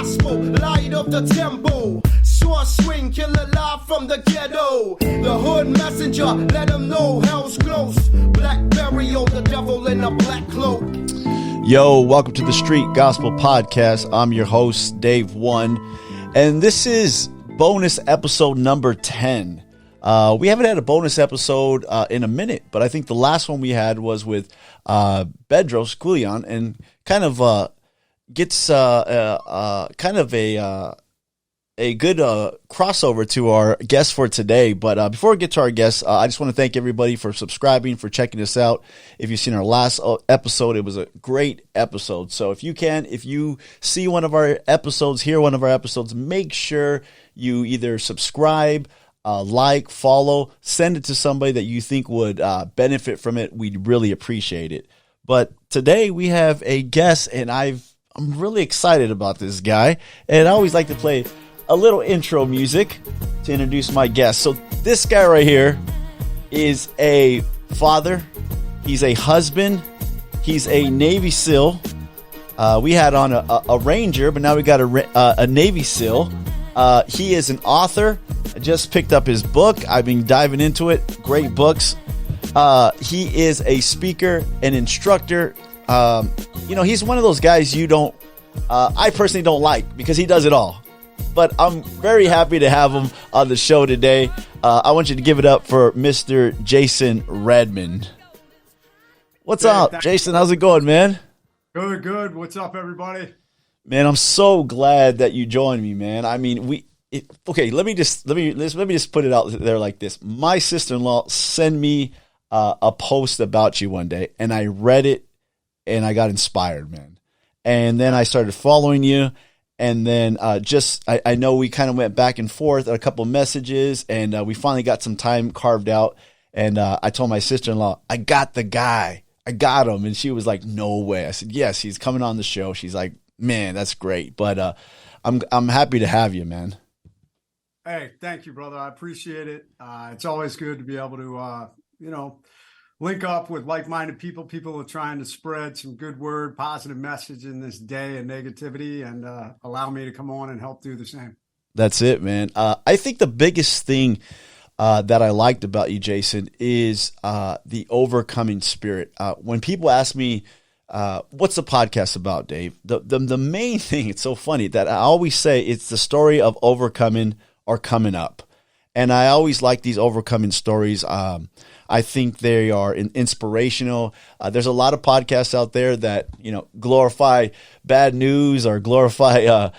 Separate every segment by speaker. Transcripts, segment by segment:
Speaker 1: gospel, light of the temple. Sword swing, killer live from the ghetto. The hood messenger, let them know hell's close. Black burial, the devil in a black cloak.
Speaker 2: Yo, welcome to the Street Gospel Podcast. I'm your host, Dave One, and this is bonus episode number 10. We haven't had a bonus episode in a minute, but I think the last one we had was with Bedros Koulian, and kind of gets kind of a good crossover to our guest for today. But before we get to our guest, I just want to thank everybody for subscribing, for checking us out. If you've seen our last episode, it was a great episode. So if you see one of our episodes, hear one of our episodes, make sure you either subscribe, like, follow, send it to somebody that you think would benefit from it. We'd really appreciate it. But today we have a guest, and I'm really excited about this guy. And I always like to play a little intro music to introduce my guest. So this guy right here is a father. He's a husband. He's a Navy SEAL. We had on a Ranger, but now we got a Navy SEAL. He is an author. I just picked up his book. I've been diving into it. Great books. He is a speaker and instructor. He's one of those guys I personally don't like, because he does it all. But I'm very happy to have him on the show today. I want you to give it up for Mr. Jason Redman. What's up, Jason? How's it going, man?
Speaker 3: Good. What's up, everybody?
Speaker 2: Man, I'm so glad that you joined me, man. I mean, let me just put it out there like this. My sister-in-law sent me a post about you one day, and I read it, and I got inspired, man. And then I started following you. And then I know we kind of went back and forth a couple of messages, and we finally got some time carved out. And I told my sister-in-law, I got the guy. I got him. And she was like, no way. I said, yes, he's coming on the show. She's like, man, that's great. But I'm happy to have you, man.
Speaker 3: Hey, thank you, brother. I appreciate it. It's always good to be able to, link up with like-minded people who are trying to spread some good word, positive message in this day of negativity, and allow me to come on and help do the same.
Speaker 2: That's it, man. I think the biggest thing that I liked about you, Jason, is the overcoming spirit. When people ask me, what's the podcast about, Dave? The main thing, it's so funny that I always say it's the story of overcoming or coming up. And I always like these overcoming stories. I think they are inspirational. There's a lot of podcasts out there that, glorify bad news or glorify,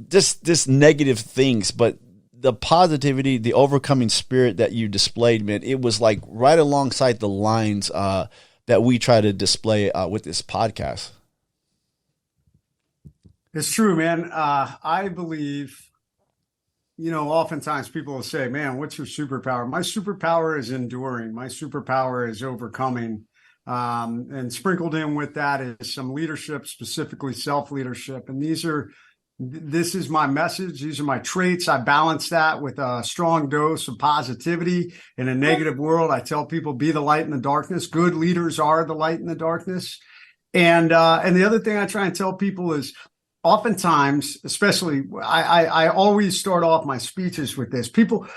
Speaker 2: just negative things. But the positivity, the overcoming spirit that you displayed, man, it was like right alongside the lines that we try to display with this podcast.
Speaker 3: It's true, man. I believe, oftentimes people will say, man, what's your superpower? My superpower is enduring. My superpower is overcoming. And sprinkled in with that is some leadership, specifically self-leadership. And this is my message. These are my traits. I balance that with a strong dose of positivity. In a negative world, I tell people, be the light in the darkness. Good leaders are the light in the darkness. And the other thing I try and tell people is, oftentimes, especially, I always start off my speeches with this. People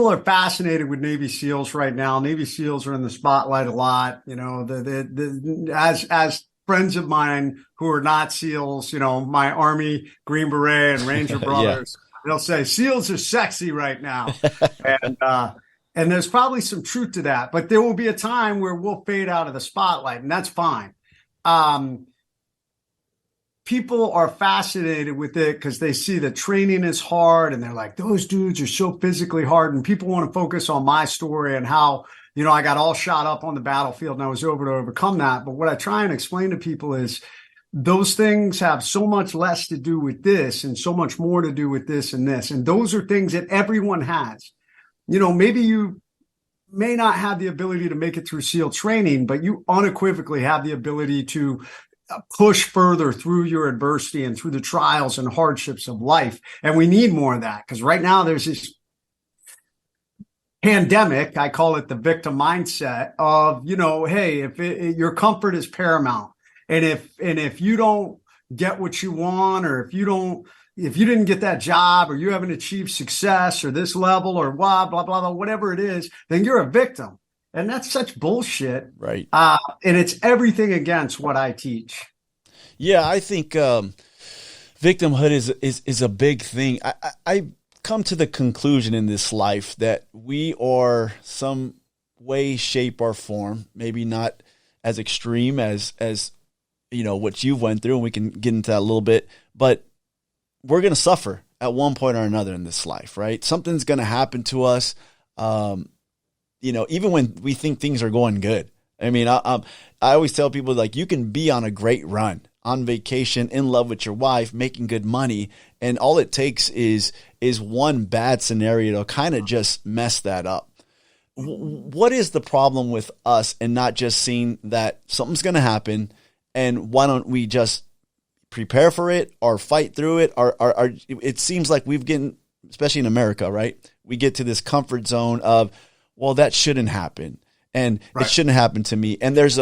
Speaker 3: are fascinated with Navy SEALs right now. Navy SEALs are in the spotlight a lot. As friends of mine who are not SEALs, my Army, Green Beret, and Ranger brothers, they'll say SEALs are sexy right now, and there's probably some truth to that. But there will be a time where we'll fade out of the spotlight, and that's fine. People are fascinated with it because they see the training is hard, and they're like, those dudes are so physically hard. And people want to focus on my story and how, I got all shot up on the battlefield and I was able to overcome that. But what I try and explain to people is those things have so much less to do with this and so much more to do with this and this. And those are things that everyone has. Maybe you may not have the ability to make it through SEAL training, but you unequivocally have the ability to push further through your adversity and through the trials and hardships of life. And we need more of that, because right now there's this pandemic, I call it the victim mindset of, hey, if your comfort is paramount, and if you don't get what you want, or if you didn't get that job, or you haven't achieved success or this level, or blah, blah, blah, blah, whatever it is, then you're a victim. And that's such bullshit.
Speaker 2: Right.
Speaker 3: And it's everything against what I teach.
Speaker 2: Yeah, I think victimhood is a big thing. I come to the conclusion in this life that we are some way, shape, or form, maybe not as extreme as what you've went through, and we can get into that a little bit, but we're going to suffer at one point or another in this life, right? Something's going to happen to us, even when we think things are going good. I mean, I always tell people, like, you can be on a great run, on vacation, in love with your wife, making good money, and all it takes is one bad scenario to kind of just mess that up. What is the problem with us and not just seeing that something's going to happen, and why don't we just prepare for it or fight through it? Or it seems like we've gotten, especially in America, right? We get to this comfort zone of, well, that shouldn't happen, and
Speaker 3: Right.
Speaker 2: it shouldn't happen to me. And there's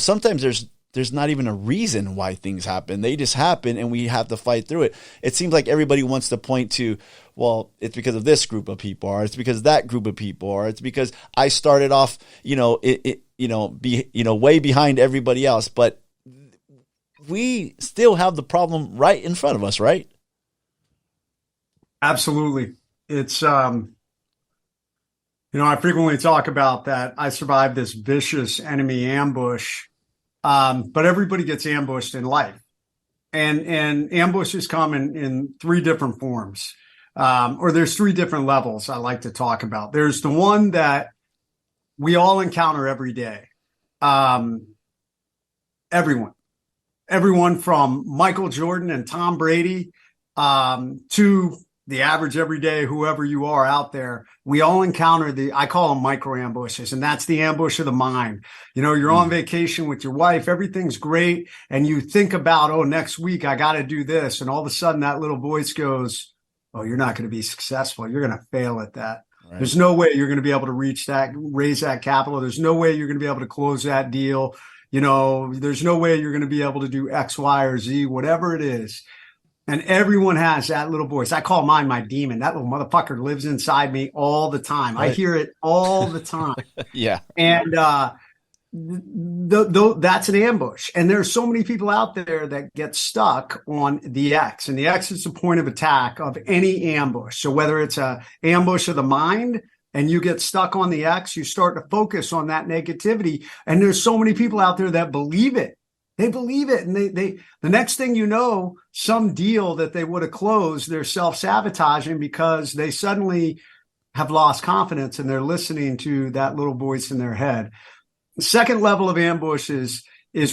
Speaker 2: sometimes there's not even a reason why things happen. They just happen, and we have to fight through it. It seems like everybody wants to point to, well, it's because of this group of people, or it's because of that group of people, or it's because I started off, way behind everybody else. But we still have the problem right in front of us, right?
Speaker 3: Absolutely. It's, I frequently talk about that. I survived this vicious enemy ambush, but everybody gets ambushed in life, and ambushes come in three different forms, or there's three different levels I like to talk about. There's the one that we all encounter every day. Everyone from Michael Jordan and Tom Brady, to the average everyday, whoever you are out there, we all encounter I call them micro ambushes, and that's the ambush of the mind. You're on vacation with your wife, everything's great, and you think about, oh, next week I got to do this. And all of a sudden that little voice goes, oh, you're not going to be successful. You're going to fail at that. Right. There's no way you're going to be able to raise that capital. There's no way you're going to be able to close that deal. There's no way you're going to be able to do X, Y, or Z, whatever it is. And everyone has that little voice. I call mine my demon. That little motherfucker lives inside me all the time. Right. I hear it all the time.
Speaker 2: Yeah.
Speaker 3: And that's an ambush. And there's so many people out there that get stuck on the X. And the X is the point of attack of any ambush. So whether it's an ambush of the mind and you get stuck on the X, you start to focus on that negativity. And there's so many people out there that believe it. They believe it. And they the next thing you know, some deal that they would have closed, they're self-sabotaging because they suddenly have lost confidence and they're listening to that little voice in their head. The second level of ambush is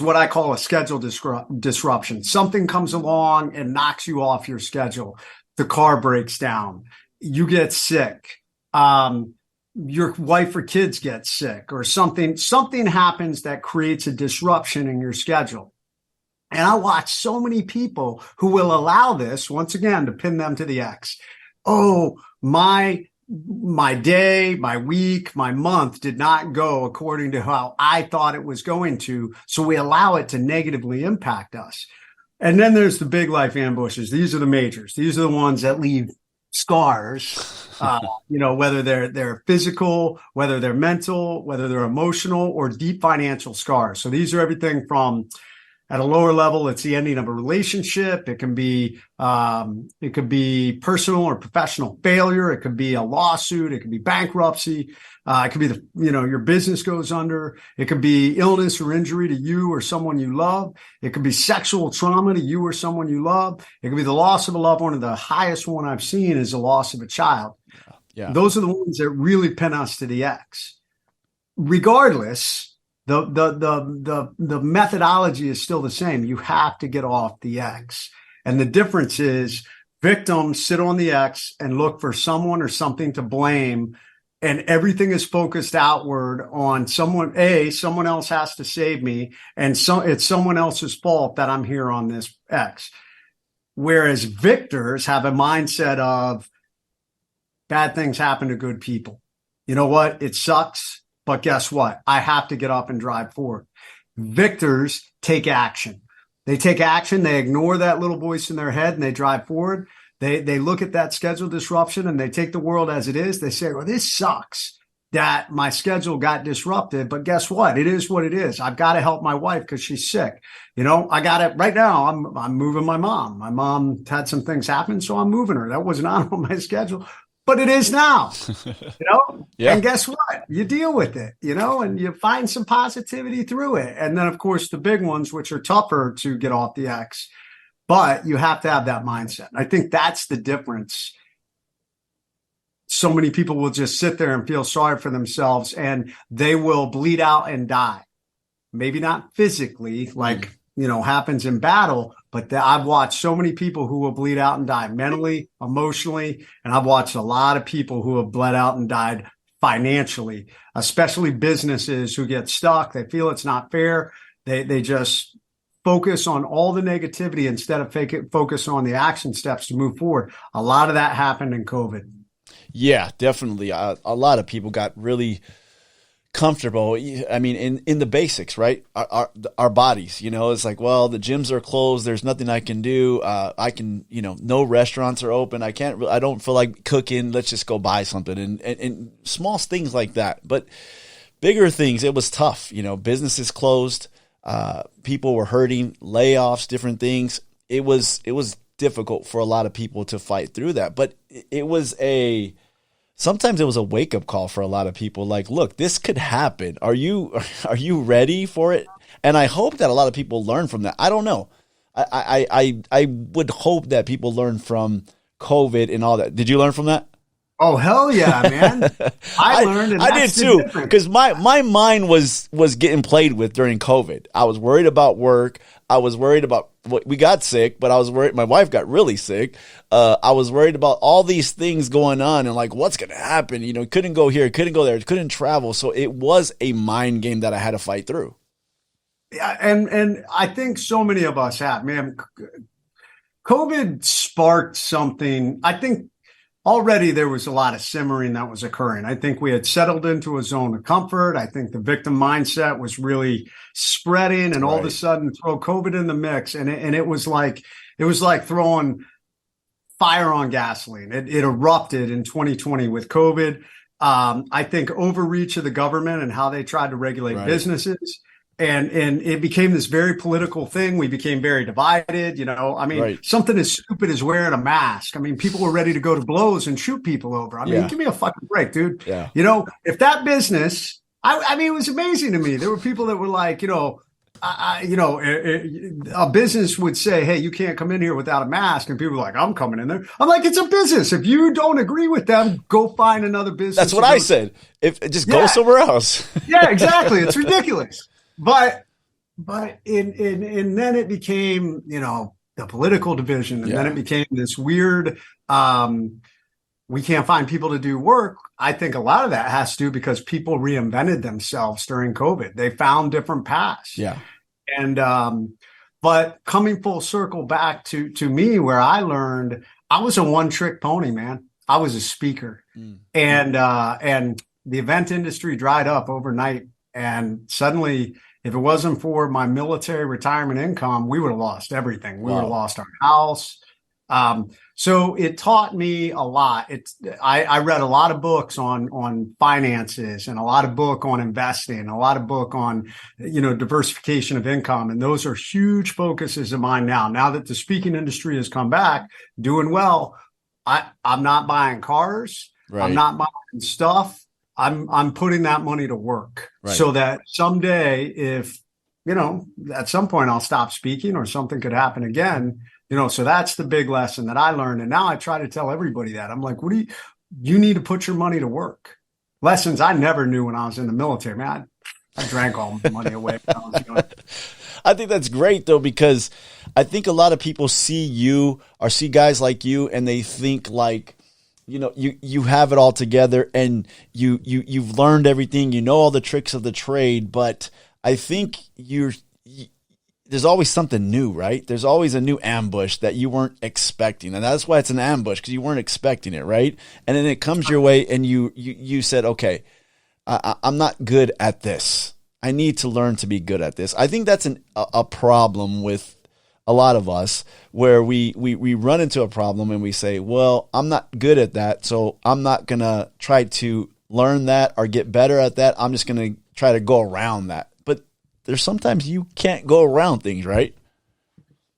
Speaker 3: what I call a schedule disruption. Something comes along and knocks you off your schedule. The car breaks down. You get sick. Your wife or kids get sick, or something happens that creates a disruption in your schedule. And I watch so many people who will allow this, once again, to pin them to the X. Oh, my day, my week, my month did not go according to how I thought it was going to. So we allow it to negatively impact us. And then there's the big life ambushes. These are the majors. These are the ones that leave scars, whether they're physical, whether they're mental, whether they're emotional, or deep financial scars. So these are everything from, at a lower level, it's the ending of a relationship. It can be personal or professional failure. It could be a lawsuit. It could be bankruptcy. It could be your business goes under. It could be illness or injury to you or someone you love. It could be sexual trauma to you or someone you love. It could be the loss of a loved one. And the highest one I've seen is the loss of a child. Yeah. Those are the ones that really pin us to the X. Regardless, the methodology is still the same. You have to get off the X. And the difference is victims sit on the X and look for someone or something to blame. And everything is focused outward on someone else has to save me. And it's someone else's fault that I'm here on this X. Whereas victors have a mindset of bad things happen to good people. You know what? It sucks. But guess what? I have to get up and drive forward. Victors take action. They take action. They ignore that little voice in their head and they drive forward. They look at that schedule disruption and they take the world as it is. They say, well, this sucks that my schedule got disrupted, but guess what? It is what it is. I've got to help my wife because she's sick. I got it right now. I'm moving my mom. My mom had some things happen, so I'm moving her. That was not on my schedule, but it is now, Yeah. And guess what? You deal with it, and you find some positivity through it. And then of course the big ones, which are tougher to get off the X, but you have to have that mindset. I think that's the difference. So many people will just sit there and feel sorry for themselves and they will bleed out and die. Maybe not physically like, happens in battle, but I've watched so many people who will bleed out and die mentally, emotionally. And I've watched a lot of people who have bled out and died financially, especially businesses who get stuck. They feel it's not fair. They just focus on all the negativity instead of focus on the action steps to move forward. A lot of that happened in COVID.
Speaker 2: Yeah, definitely. A lot of people got really comfortable. I mean, in the basics, right? Our bodies, it's like, well, the gyms are closed. There's nothing I can do. I can, no restaurants are open. I don't feel like cooking. Let's just go buy something and small things like that. But bigger things, it was tough. Businesses closed. People were hurting, layoffs, different things. It was difficult for a lot of people to fight through that, but sometimes it was a wake-up call for a lot of people. Like, look, this could happen. Are you ready for it? And I hope that a lot of people learn from that. I don't know. I would hope that people learn from COVID and all that. Did you learn from that?
Speaker 3: Oh, hell yeah, man. I learned. And
Speaker 2: I did too, because my mind was getting played with during COVID. I was worried about work. I was worried about we got sick, but I was worried. My wife got really sick. I was worried about all these things going on and like, what's going to happen? Couldn't go here, couldn't go there, couldn't travel. So it was a mind game that I had to fight through.
Speaker 3: Yeah. And I think so many of us have, man, COVID sparked something. I think already there was a lot of simmering that was occurring. I think we had settled into a zone of comfort. I think the victim mindset was really spreading, and all of a sudden throw COVID in the mix. And it was like throwing fire on gasoline. It erupted in 2020 with COVID. I think overreach of the government and how they tried to regulate businesses. And it became this very political thing. We became very divided. Something as stupid as wearing a mask. I mean, people were ready to go to blows and shoot people over. I mean, give me a fucking break, dude.
Speaker 2: Yeah.
Speaker 3: If that business, I mean, it was amazing to me. There were people that were like, a business would say, hey, you can't come in here without a mask. And people were like, I'm coming in there. I'm like, it's a business. If you don't agree with them, go find another business.
Speaker 2: That's what I said. Go somewhere else.
Speaker 3: Yeah, exactly. It's ridiculous. But then it became, the political division, and then it became this weird, we can't find people to do work. I think a lot of that has to do because people reinvented themselves during COVID. They found different paths.
Speaker 2: Yeah.
Speaker 3: And, but coming full circle back to me, where I learned, I was a one-trick pony, man. I was a speaker, and the event industry dried up overnight. And suddenly, if it wasn't for my military retirement income, we would have lost everything. We would have lost our house. So it taught me a lot. I read a lot of books on finances, and a lot of book on investing, a lot of book on, diversification of income. And those are huge focuses of mine now. Now that the speaking industry has come back, doing well, I'm not buying cars. Right. I'm not buying stuff. I'm putting that money to work so that someday, if, at some point I'll stop speaking or something could happen again, so that's the big lesson that I learned. And now I try to tell everybody that. I'm like, you need to put your money to work. Lessons I never knew when I was in the military, man. I drank all my money away when I was young.
Speaker 2: I think that's great though, because I think a lot of people see you or see guys like you and they think like, you have it all together and you've learned everything, all the tricks of the trade, but I think there's always something new, right? There's always a new ambush that you weren't expecting. And that's why it's an ambush, because you weren't expecting it, right? And then it comes your way and you said, okay, I'm not good at this. I need to learn to be good at this. I think that's a problem with a lot of us, where we run into a problem and we say, well, I'm not good at that, so I'm not going to try to learn that or get better at that. I'm just going to try to go around that. But there's sometimes you can't go around things, right?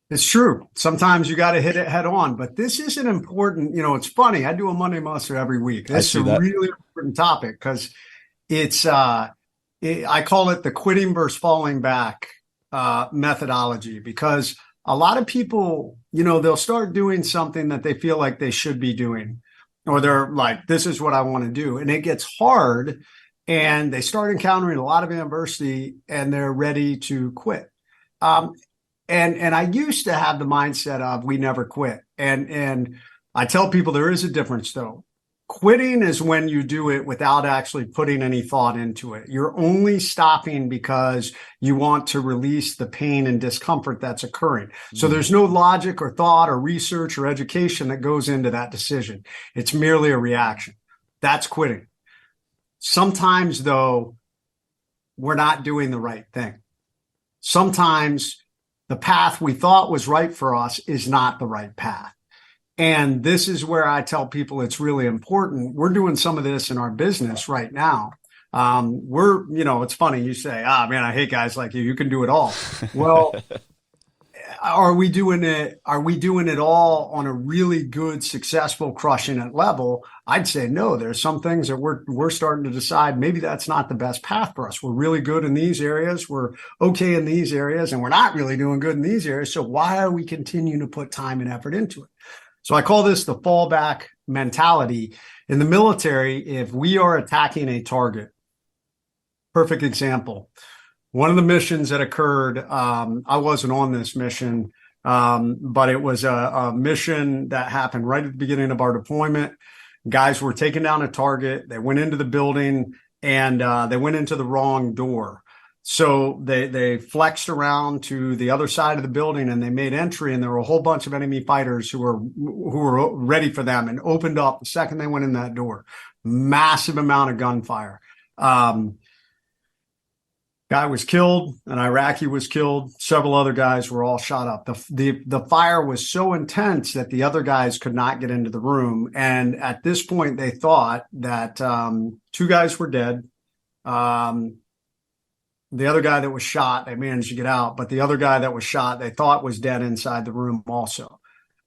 Speaker 3: It's true. Sometimes you got to hit it head on, but this is an important, it's funny. I do a Monday Muster every week. This is a really important topic because it's, I call it the quitting versus falling back methodology, because a lot of people, they'll start doing something that they feel like they should be doing, or they're like, this is what I want to do. And it gets hard and they start encountering a lot of adversity and they're ready to quit. And I used to have the mindset of we never quit. And I tell people there is a difference though. Quitting is when you do it without actually putting any thought into it. You're only stopping because you want to release the pain and discomfort that's occurring. So there's no logic or thought or research or education that goes into that decision. It's merely a reaction. That's quitting. Sometimes though, we're not doing the right thing. Sometimes the path we thought was right for us is not the right path. And this is where I tell people it's really important. We're doing some of this in our business right now. It's funny. You say, man, I hate guys like you. You can do it all. Well, are we doing it? Are we doing it all on a really good, successful, crushing it level? I'd say no. There's some things that we're starting to decide maybe that's not the best path for us. We're really good in these areas. We're okay in these areas, and we're not really doing good in these areas. So why are we continuing to put time and effort into it? So I call this the fallback mentality. In the military, if we are attacking a target, perfect example. One of the missions that occurred, I wasn't on this mission, but it was a mission that happened right at the beginning of our deployment. Guys were taking down a target. They went into the building and they went into the wrong door. So they flexed around to the other side of the building and they made entry, and there were a whole bunch of enemy fighters who were ready for them and opened up the second they went in that door. Massive amount of gunfire. Guy was killed, an Iraqi was killed. Several other guys were all shot up. The fire was so intense that the other guys could not get into the room. And at this point, they thought that two guys were dead. The other guy that was shot, they managed to get out, but the other guy that was shot, they thought was dead inside the room also.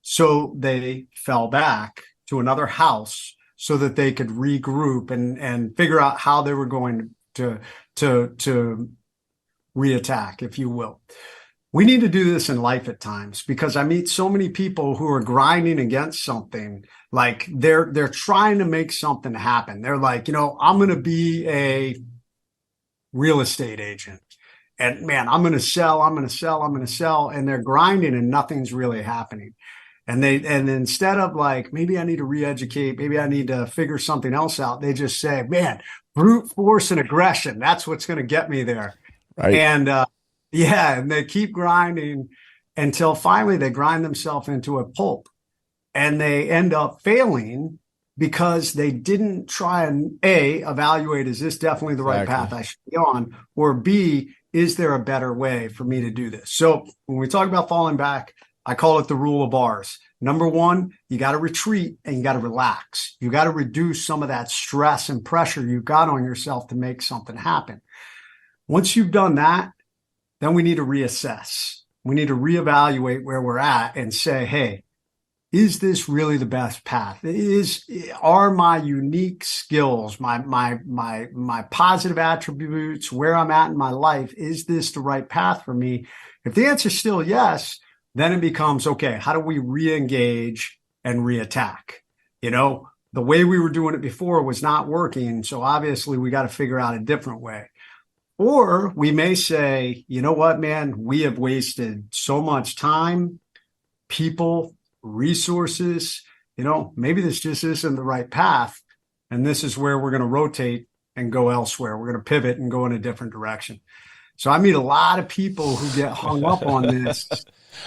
Speaker 3: So they fell back to another house so that they could regroup and figure out how they were going to reattack, if you will. We need to do this in life at times, because I meet so many people who are grinding against something. Like they're trying to make something happen. They're like, I'm going to be a real estate agent, and man, I'm going to sell. And they're grinding and nothing's really happening. And instead of like, maybe I need to re-educate, maybe I need to figure something else out, they just say, man, brute force and aggression, that's what's going to get me there. Right. And and they keep grinding until finally they grind themselves into a pulp, and they end up failing because they didn't try and A, evaluate, is this definitely the right path I should be on? Or B, is there a better way for me to do this? So when we talk about falling back, I call it the rule of R's. Number one, you got to retreat and you got to relax. You got to reduce some of that stress and pressure you've got on yourself to make something happen. Once you've done that, then we need to reassess. We need to reevaluate where we're at and say, hey, is this really the best path? Are my unique skills, my positive attributes, where I'm at in my life, is this the right path for me? If the answer is still yes, then it becomes, okay, how do we re-engage and re-attack? The way we were doing it before was not working, so obviously we got to figure out a different way. Or we may say, you know what, man, we have wasted so much time, people, resources, maybe this just isn't the right path. And this is where we're going to rotate and go elsewhere. We're going to pivot and go in a different direction. So I meet a lot of people who get hung up on this.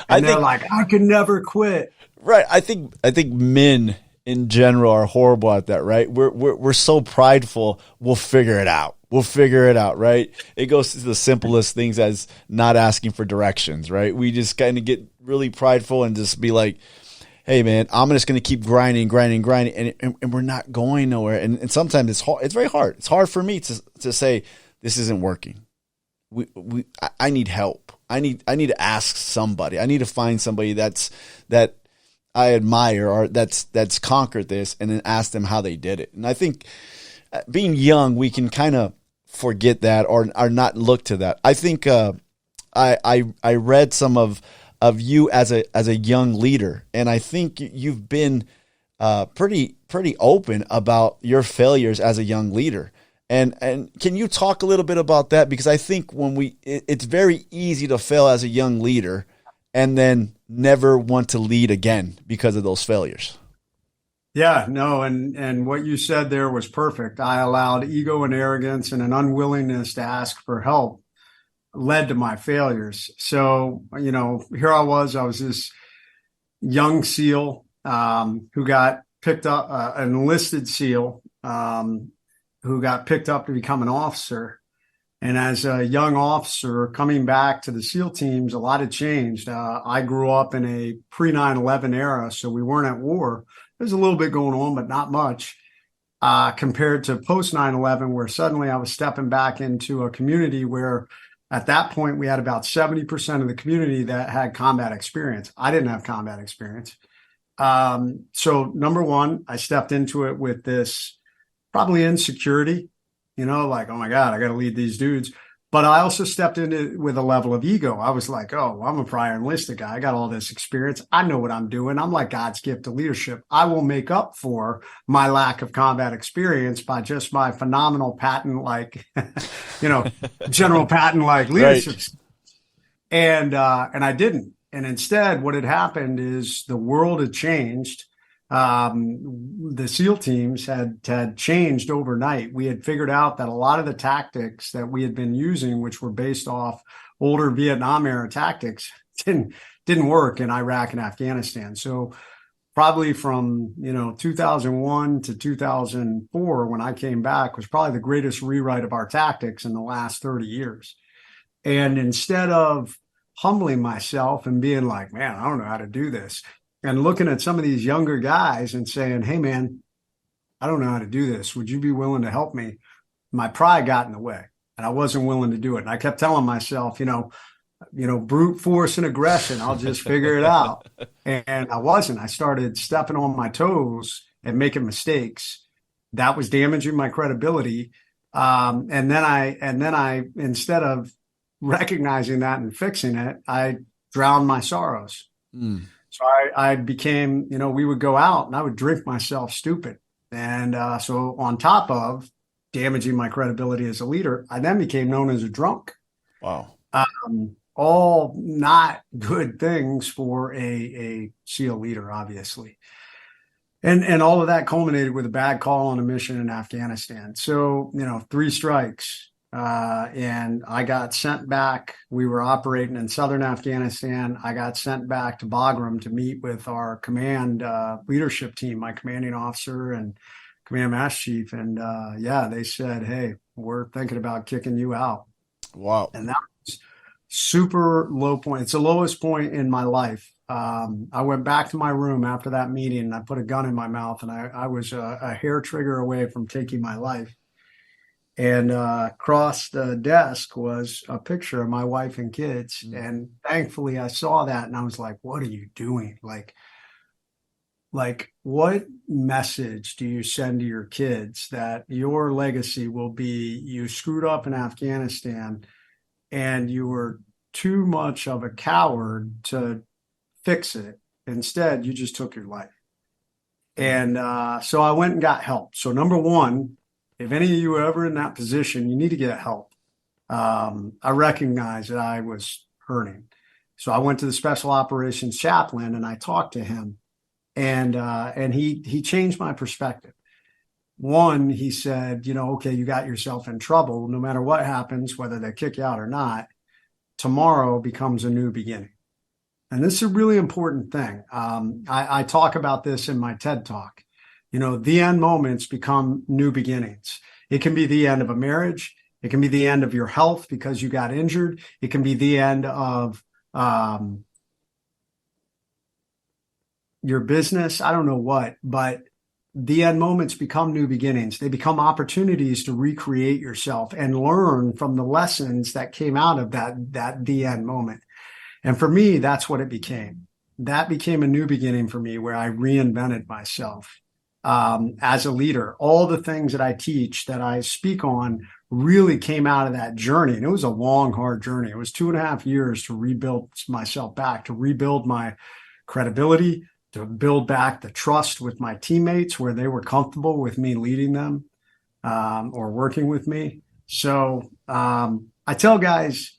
Speaker 3: And they're like, I can never quit.
Speaker 2: Right. I think men in general are horrible at that, right? We're so prideful. We'll figure it out. Right? It goes to the simplest things as not asking for directions, right? We just kind of get really prideful and just be like, hey man, I'm just going to keep grinding, and we're not going nowhere. And sometimes it's hard. It's very hard. It's hard for me to say this isn't working. I need help. I need to ask somebody. I need to find somebody that I admire or that's conquered this, and then ask them how they did it. And I think being young, we can kind of forget that or not look to that. I think I read some of you as a young leader, and I think you've been pretty open about your failures as a young leader. And can you talk a little bit about that? Because I think it's very easy to fail as a young leader and then never want to lead again because of those failures.
Speaker 3: Yeah, no, and what you said there was perfect. I allowed ego and arrogance and an unwillingness to ask for help led to my failures. So, here I was this young SEAL who got picked up, an enlisted SEAL who got picked up to become an officer. And as a young officer coming back to the SEAL teams, a lot had changed. I grew up in a pre-9/11 era, so we weren't at war. There's a little bit going on, but not much compared to post-9/11, where suddenly I was stepping back into a community where at that point we had about 70% of the community that had combat experience. I didn't have combat experience. So number one, I stepped into it with this probably insecurity, like, oh my God, I got to lead these dudes. But I also stepped into it with a level of ego. I was like, oh, I'm a prior enlisted guy. I got all this experience. I know what I'm doing. I'm like God's gift to leadership. I will make up for my lack of combat experience by just my phenomenal patent-like, General Patton-like leadership. Right. And I didn't. And instead, what had happened is the world had changed. The SEAL teams had changed overnight. We had figured out that a lot of the tactics that we had been using, which were based off older Vietnam era tactics, didn't work in Iraq and Afghanistan. So probably from 2001 to 2004, when I came back, was probably the greatest rewrite of our tactics in the last 30 years. And instead of humbling myself and being like, man, I don't know how to do this, and looking at some of these younger guys and saying, hey, man, I don't know how to do this. Would you be willing to help me? My pride got in the way, and I wasn't willing to do it. And I kept telling myself, brute force and aggression, I'll just figure it out. And I wasn't. I started stepping on my toes and making mistakes. That was damaging my credibility. And then I, instead of recognizing that and fixing it, I drowned my sorrows. Mm. So I became, we would go out and I would drink myself stupid. And so on top of damaging my credibility as a leader, I then became known as a drunk.
Speaker 2: Wow.
Speaker 3: All not good things for a SEAL leader, obviously. And all of that culminated with a bad call on a mission in Afghanistan. So, 3 strikes. And I got sent back. We were operating in southern Afghanistan. I got sent back to Bagram to meet with our command leadership team, my commanding officer and command master chief. And they said, hey, we're thinking about kicking you out.
Speaker 2: Wow.
Speaker 3: And that was super low point. It's the lowest point in my life. I went back to my room after that meeting and I put a gun in my mouth, and I was a hair trigger away from taking my life. And across the desk was a picture of my wife and kids. Mm. And thankfully I saw that and I was like, what are you doing? Like what message do you send to your kids that your legacy will be you screwed up in Afghanistan and you were too much of a coward to fix it. Instead, you just took your life. And so I went and got help. So number one, if any of you are ever in that position, you need to get help. I recognized that I was hurting. So I went to the special operations chaplain and I talked to him, and he changed my perspective. One, he said, okay, you got yourself in trouble. No matter what happens, whether they kick you out or not, tomorrow becomes a new beginning. And this is a really important thing. I talk about this in my TED Talk. The end moments become new beginnings. It can be the end of a marriage. It can be the end of your health because you got injured. It can be the end of your business, I don't know what, but the end moments become new beginnings. They become opportunities to recreate yourself and learn from the lessons that came out of that the end moment. And for me, that's what it became. That became a new beginning for me where I reinvented myself as a leader. All the things that I teach, that I speak on, really came out of that journey. And it was a long, hard journey. It was 2.5 years to rebuild myself back, to rebuild my credibility, to build back the trust with my teammates where they were comfortable with me leading them or working with me. So I tell guys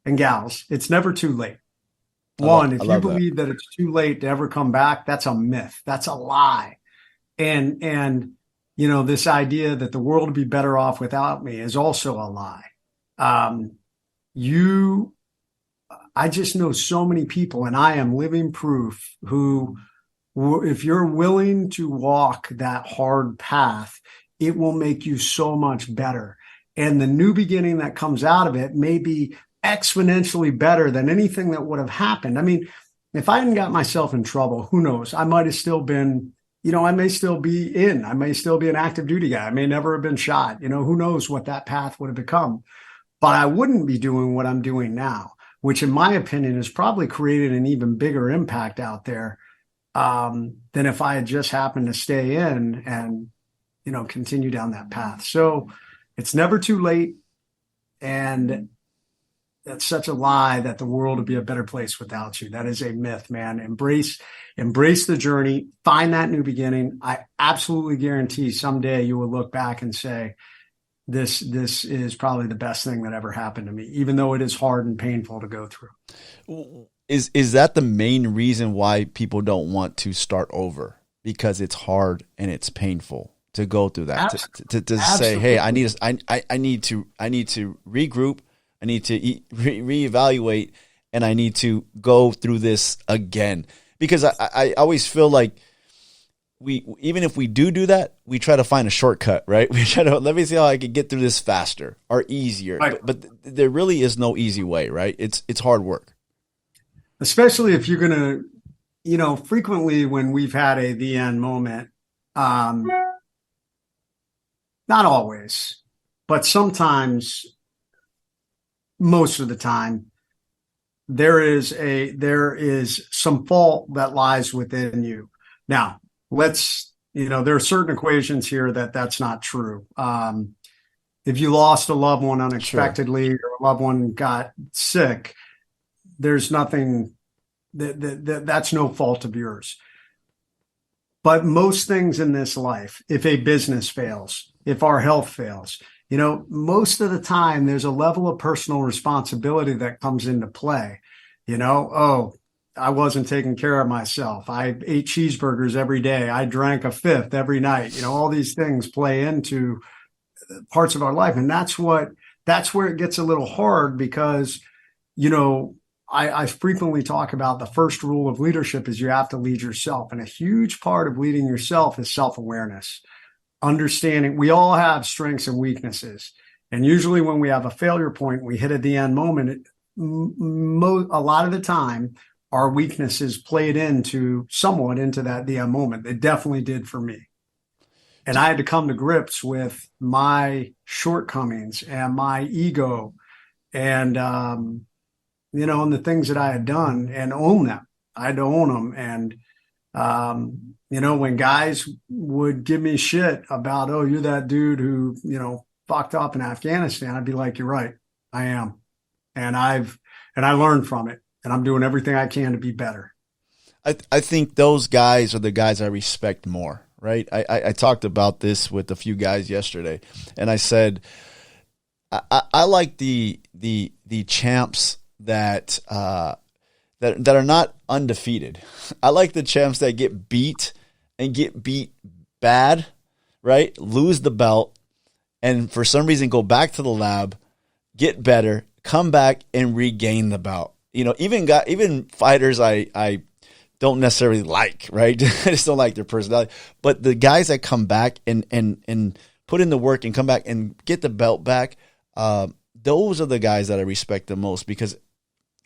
Speaker 3: and gals, it's never too late. One, if you believe that it's too late to ever come back, that's a myth. That's a lie. And you know, this idea that the world would be better off without me is also a lie. I just know so many people, and I am living proof, who, if you're willing to walk that hard path, it will make you so much better. And the new beginning that comes out of it may be exponentially better than anything that would have happened. I mean, if I hadn't got myself in trouble, who knows? I might have still been, you know, I may still be an active duty guy. I may never have been shot. You know, who knows what that path would have become. But I wouldn't be doing what I'm doing now, which in my opinion has probably created an even bigger impact out there than if I had just happened to stay in and, you know, continue down that path. So it's never too late. And that's such a lie that the world would be a better place without you. That is a myth, man. Embrace the journey, find that new beginning. I absolutely guarantee someday you will look back and say, this is probably the best thing that ever happened to me, even though it is hard and painful to go through.
Speaker 2: Is that the main reason why people don't want to start over? Because it's hard and it's painful to go through that, to say, hey, I need to regroup. I need to reevaluate, and I need to go through this again. Because I always feel like even if we do that, we try to find a shortcut, right? We try to, let me see how I can get through this faster or easier. Right. But there really is no easy way, right? It's hard work.
Speaker 3: Especially if you're going to, you know, frequently when we've had the end moment, not always, but sometimes, most of the time, there is some fault that lies within you. Now, there are certain equations here that's not true. If you lost a loved one unexpectedly, sure, or a loved one got sick, there's nothing that's no fault of yours. But most things in this life, if a business fails, if our health fails, you know, most of the time there's a level of personal responsibility that comes into play. You know, oh, I wasn't taking care of myself. I ate cheeseburgers every day. I drank a fifth every night. You know, all these things play into parts of our life. And that's where it gets a little hard because, you know, I frequently talk about the first rule of leadership is you have to lead yourself. And a huge part of leading yourself is self-awareness. Understanding we all have strengths and weaknesses. And usually when we have a failure point, we hit at the end moment, a lot of the time, our weaknesses played somewhat into the end moment. It definitely did for me. And I had to come to grips with my shortcomings and my ego and, you know, and the things that I had done and own them. I had to own them. And, you know, when guys would give me shit about, oh, you're that dude who, you know, fucked up in Afghanistan, I'd be like, you're right, I am. And I learned from it, and I'm doing everything I can to be better.
Speaker 2: I think those guys are the guys I respect more, right? I talked about this with a few guys yesterday, and I said, I like the champs that are not undefeated. I like the champs that get beat and get beat bad, right? Lose the belt, and for some reason go back to the lab, get better, come back and regain the belt. You know, even fighters I don't necessarily like, right? I just don't like their personality. But the guys that come back and put in the work and come back and get the belt back, those are the guys that I respect the most, because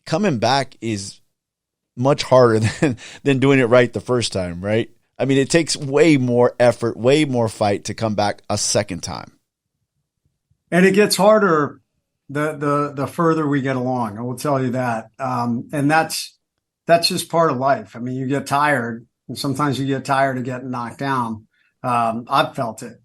Speaker 2: coming back is much harder than doing it right the first time, right? I mean, it takes way more effort, way more fight to come back a second time.
Speaker 3: And it gets harder the further we get along. I will tell you that. And that's just part of life. I mean, you get tired, and sometimes you get tired of getting knocked down. I've felt it.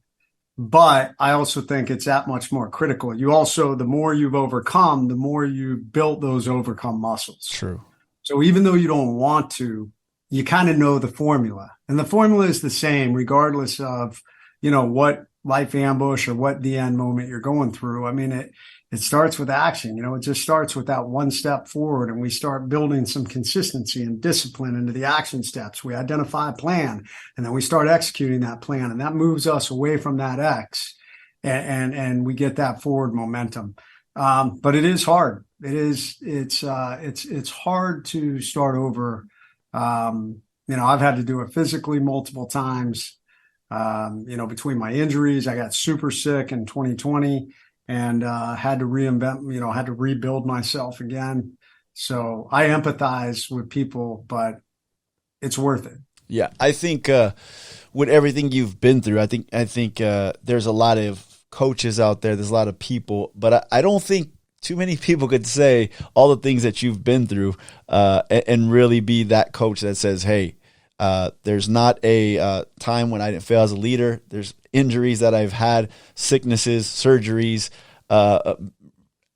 Speaker 3: But I also think it's that much more critical. You also, the more you've overcome, the more you built those overcome muscles.
Speaker 2: True.
Speaker 3: So even though you don't want to, you kind of know the formula. And the formula is the same regardless of, what life ambush or what the end moment you're going through. I mean, it starts with action. It just starts with that one step forward, and we start building some consistency and discipline into the action steps. We identify a plan, and then we start executing that plan, and that moves us away from that X, and we get that forward momentum. But it is hard. It's hard to start over. I've had to do it physically multiple times. Between my injuries, I got super sick in 2020 and had to reinvent, had to rebuild myself again. So I empathize with people, but it's worth it.
Speaker 2: Yeah, I think with everything you've been through, I think there's a lot of coaches out there. There's a lot of people, but I don't think too many people could say all the things that you've been through and really be that coach that says, hey, there's not a time when I didn't fail as a leader. There's injuries that I've had, sicknesses, surgeries,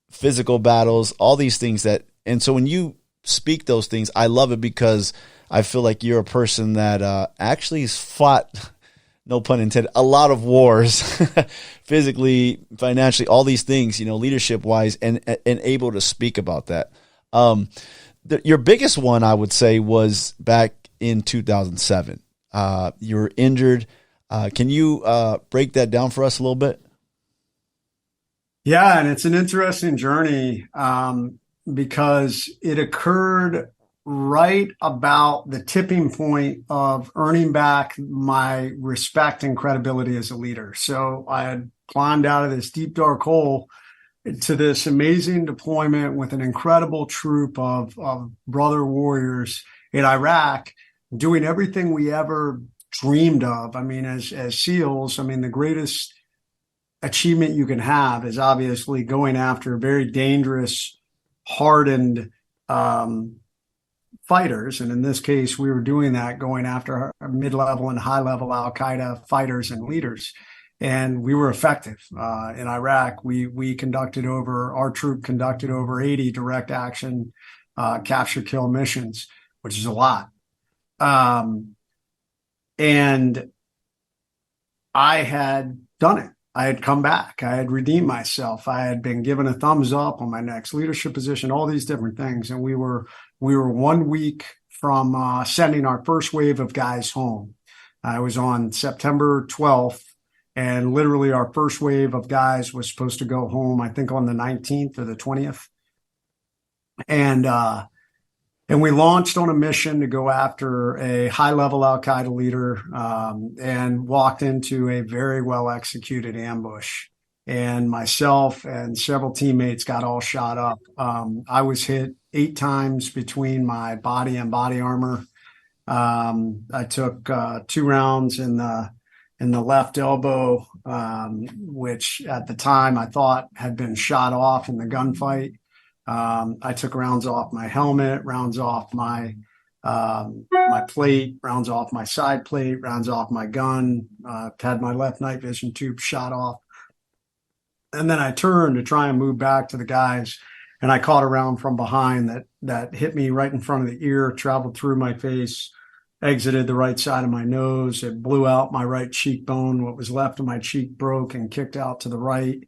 Speaker 2: physical battles, all these things and so when you speak those things, I love it because I feel like you're a person that actually has fought, no pun intended, a lot of wars, physically, financially, all these things, leadership wise, and able to speak about that. Your biggest one, I would say, was back in 2007. You were injured. Can you break that down for us a little bit?
Speaker 3: Yeah, and it's an interesting journey because it occurred right about the tipping point of earning back my respect and credibility as a leader. So I had climbed out of this deep, dark hole to this amazing deployment with an incredible troop of brother warriors in Iraq, doing everything we ever dreamed of. I mean, as SEALs, the greatest achievement you can have is obviously going after very dangerous, hardened fighters. And in this case, we were doing that, going after mid-level and high-level Al-Qaeda fighters and leaders. And we were effective. In Iraq, our troop conducted over 80 direct action capture kill missions, which is a lot. And I had done it. I had come back. I had redeemed myself. I had been given a thumbs up on my next leadership position, all these different things. And we were 1 week from sending our first wave of guys home. I was on September 12th, and literally our first wave of guys was supposed to go home, I think on the 19th or the 20th. And we launched on a mission to go after a high-level Al-Qaeda leader and walked into a very well-executed ambush. And myself and several teammates got all shot up. I was hit 8 times between my body and body armor. I took 2 rounds in the left elbow, which at the time I thought had been shot off in the gunfight. I took rounds off my helmet, rounds off my plate, rounds off my side plate, rounds off my gun, had my left night vision tube shot off. And then I turned to try and move back to the guys, and I caught a round from behind that hit me right in front of the ear, traveled through my face, exited the right side of my nose. It blew out my right cheekbone. What was left of my cheek broke and kicked out to the right.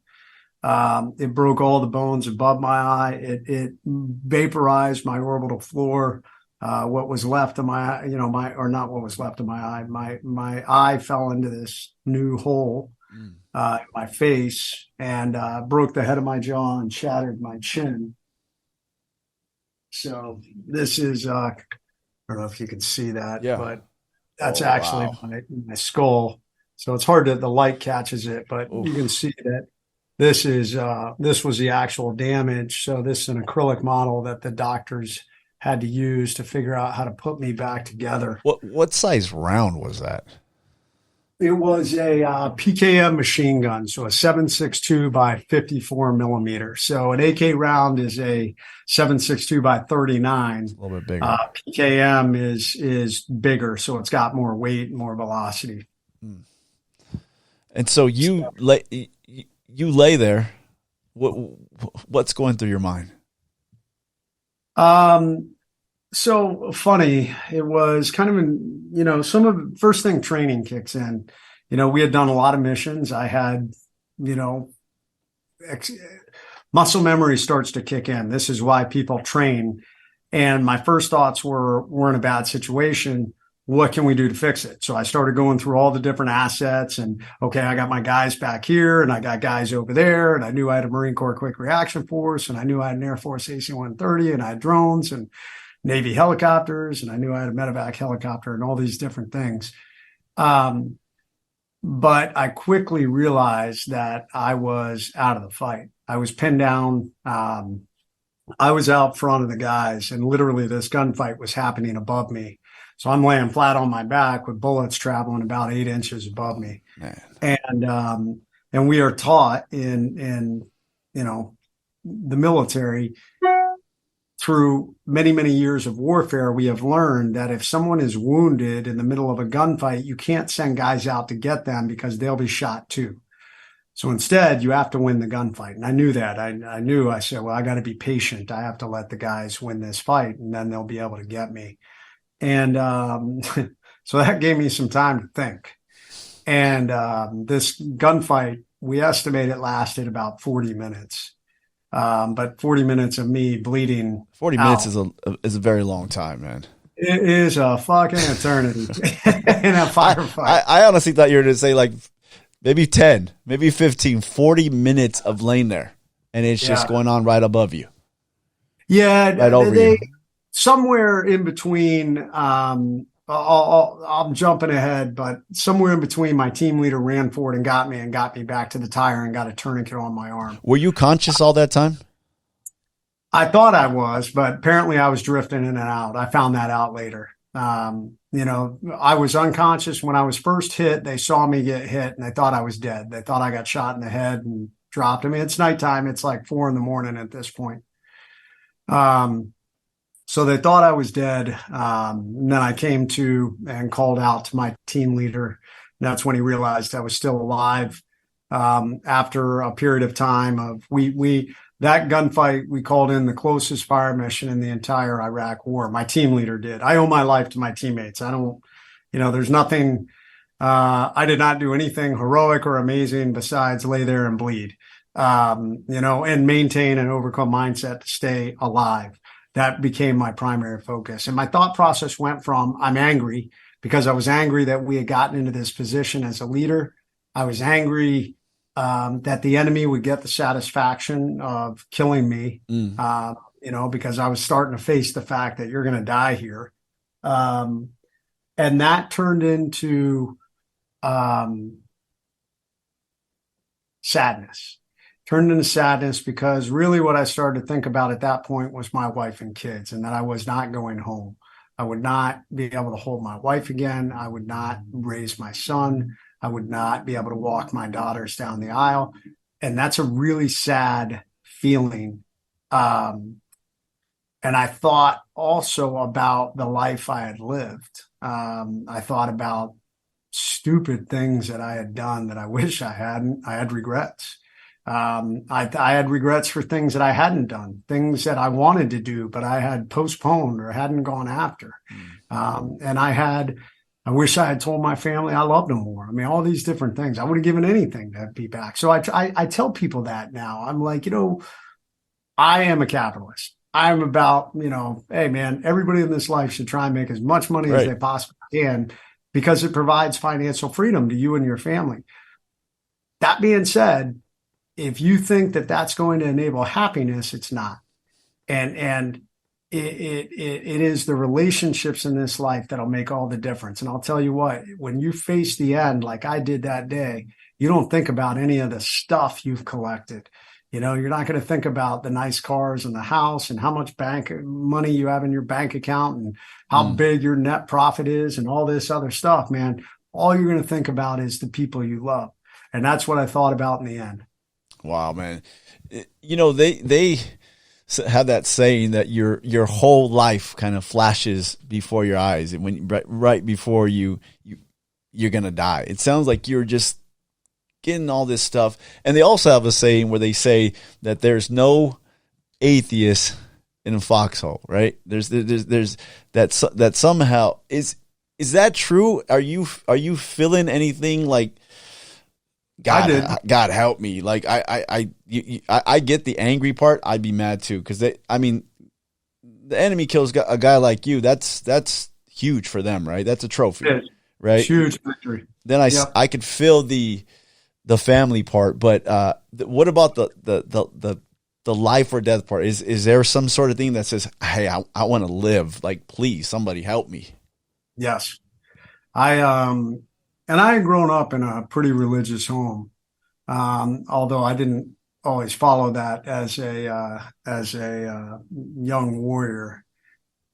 Speaker 3: It broke all the bones above my eye. It vaporized my orbital floor. What was left of my, not what was left of my eye. My eye fell into this new hole, in my face, and broke the head of my jaw and shattered my chin. So this is, I don't know if you can see that, but that's actually my skull. So it's hard the light catches it, but you can see that. This was the actual damage. So this is an acrylic model that the doctors had to use to figure out how to put me back together.
Speaker 2: What size round was that?
Speaker 3: It was a PKM machine gun, so a 7.62 by 54 millimeter. So an AK round is a 7.62 by 39.
Speaker 2: A little bit bigger.
Speaker 3: PKM is bigger, so it's got more weight, more velocity.
Speaker 2: And so you lay there. What's going through your mind?
Speaker 3: So funny. It was kind of some of first thing training kicks in. We had done a lot of missions. I had, muscle memory starts to kick in. This is why people train. And my first thoughts were, we're in a bad situation. What can we do to fix it? So I started going through all the different assets and, okay, I got my guys back here and I got guys over there. And I knew I had a Marine Corps Quick Reaction Force and I knew I had an Air Force AC-130 and I had drones and Navy helicopters, and I knew I had a medevac helicopter and all these different things. But I quickly realized that I was out of the fight. I was pinned down. I was out front of the guys, and literally this gunfight was happening above me. So I'm laying flat on my back with bullets traveling about 8 inches above me. Man. And we are taught in the military, through many, many years of warfare, we have learned that if someone is wounded in the middle of a gunfight, you can't send guys out to get them because they'll be shot too. So instead, you have to win the gunfight. And I knew that. I said, well, I got to be patient. I have to let the guys win this fight, and then they'll be able to get me. And so that gave me some time to think. And this gunfight, we estimate it lasted about 40 minutes. But 40 minutes of me bleeding.
Speaker 2: 40 minutes is a very long time, man.
Speaker 3: It is a fucking eternity in a firefight.
Speaker 2: I honestly thought you were going to say like maybe 10, maybe 15, 40 minutes of laying there, and it's just going on right above you.
Speaker 3: Yeah,
Speaker 2: right over you.
Speaker 3: Somewhere in between. I'm jumping ahead, but somewhere in between, my team leader ran forward and got me back to the tire and got a tourniquet on my arm.
Speaker 2: Were you conscious all that time?
Speaker 3: I thought I was, but apparently I was drifting in and out. I found that out later. I was unconscious when I was first hit. They saw me get hit and they thought I was dead. They thought I got shot in the head and dropped. I mean, it's nighttime. It's like 4 a.m. at this point. So they thought I was dead. And then I came to and called out to my team leader. And that's when he realized I was still alive. After a period of time of that gunfight, we called in the closest fire mission in the entire Iraq war. My team leader did. I owe my life to my teammates. I don't, there's nothing, I did not do anything heroic or amazing besides lay there and bleed, and maintain an overcome mindset to stay alive. That became my primary focus. And my thought process went from, I'm angry because I was angry that we had gotten into this position as a leader. I was angry that the enemy would get the satisfaction of killing me, because I was starting to face the fact that you're going to die here. And that turned into sadness. Turned into sadness because really what I started to think about at that point was my wife and kids, and that I was not going home. I would not be able to hold my wife again. I would not raise my son. I would not be able to walk my daughters down the aisle. And that's a really sad feeling. And I thought also about the life I had lived. I thought about stupid things that I had done that I wish I hadn't. I had regrets. I had regrets for things that I hadn't done, things that I wanted to do, but I had postponed or hadn't gone after. And I wish I had told my family I loved them more. I mean, all these different things. I would have given anything to be back. So I tell people that now. I'm like, I am a capitalist. I'm about, hey, man, everybody in this life should try and make as much money as they possibly can because it provides financial freedom to you and your family. That being said, if you think that that's going to enable happiness, it's not. And it is the relationships in this life that'll make all the difference. And I'll tell you what, when you face the end, like I did that day, you don't think about any of the stuff you've collected. You're not going to think about the nice cars and the house and how much bank money you have in your bank account and how big your net profit is and all this other stuff, man. All you're going to think about is the people you love. And that's what I thought about in the end.
Speaker 2: Wow, man. They have that saying that your whole life kind of flashes before your eyes, and when right before you're gonna die. It sounds like you're just getting all this stuff. And they also have a saying where they say that there's no atheist in a foxhole, right? There's that somehow is that true? Are you feeling anything like God help me? Like I get the angry part. I'd be mad too, because the enemy kills a guy like you. That's huge for them, right? That's a trophy, right?
Speaker 3: Huge victory.
Speaker 2: Then I could feel the family part, but what about the life or death part? Is there some sort of thing that says, hey, I want to live? Like, please, somebody help me.
Speaker 3: Yes, and I had grown up in a pretty religious home, although I didn't always follow that as a young warrior.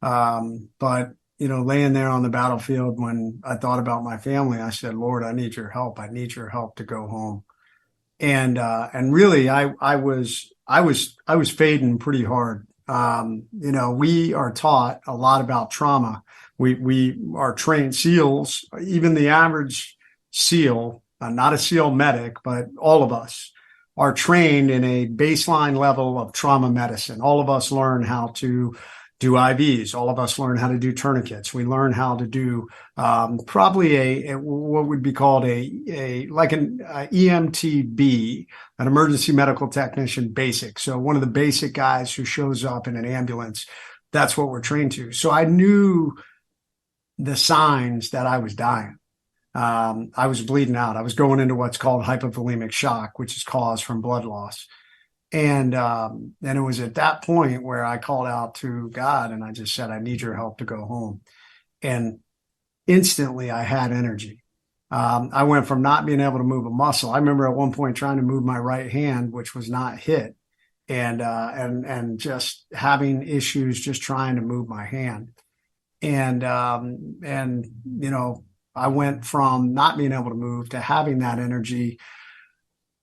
Speaker 3: But laying there on the battlefield, when I thought about my family, I said, Lord, I need your help. I need your help to go home. And really, I was fading pretty hard. We are taught a lot about trauma. We are trained SEALs, even the average SEAL, not a SEAL medic, but all of us are trained in a baseline level of trauma medicine. All of us learn how to do IVs. All of us learn how to do tourniquets. We learn how to do probably what would be called an EMTB, an emergency medical technician basic. So one of the basic guys who shows up in an ambulance, that's what we're trained to. So I knew the signs that I was dying. I was bleeding out. I was going into what's called hypovolemic shock, which is caused from blood loss. And it was at that point where I called out to God and I just said, I need your help to go home. And instantly I had energy. I went from not being able to move a muscle. I remember at one point trying to move my right hand, which was not hit, and just having issues just trying to move my hand. And I went from not being able to move to having that energy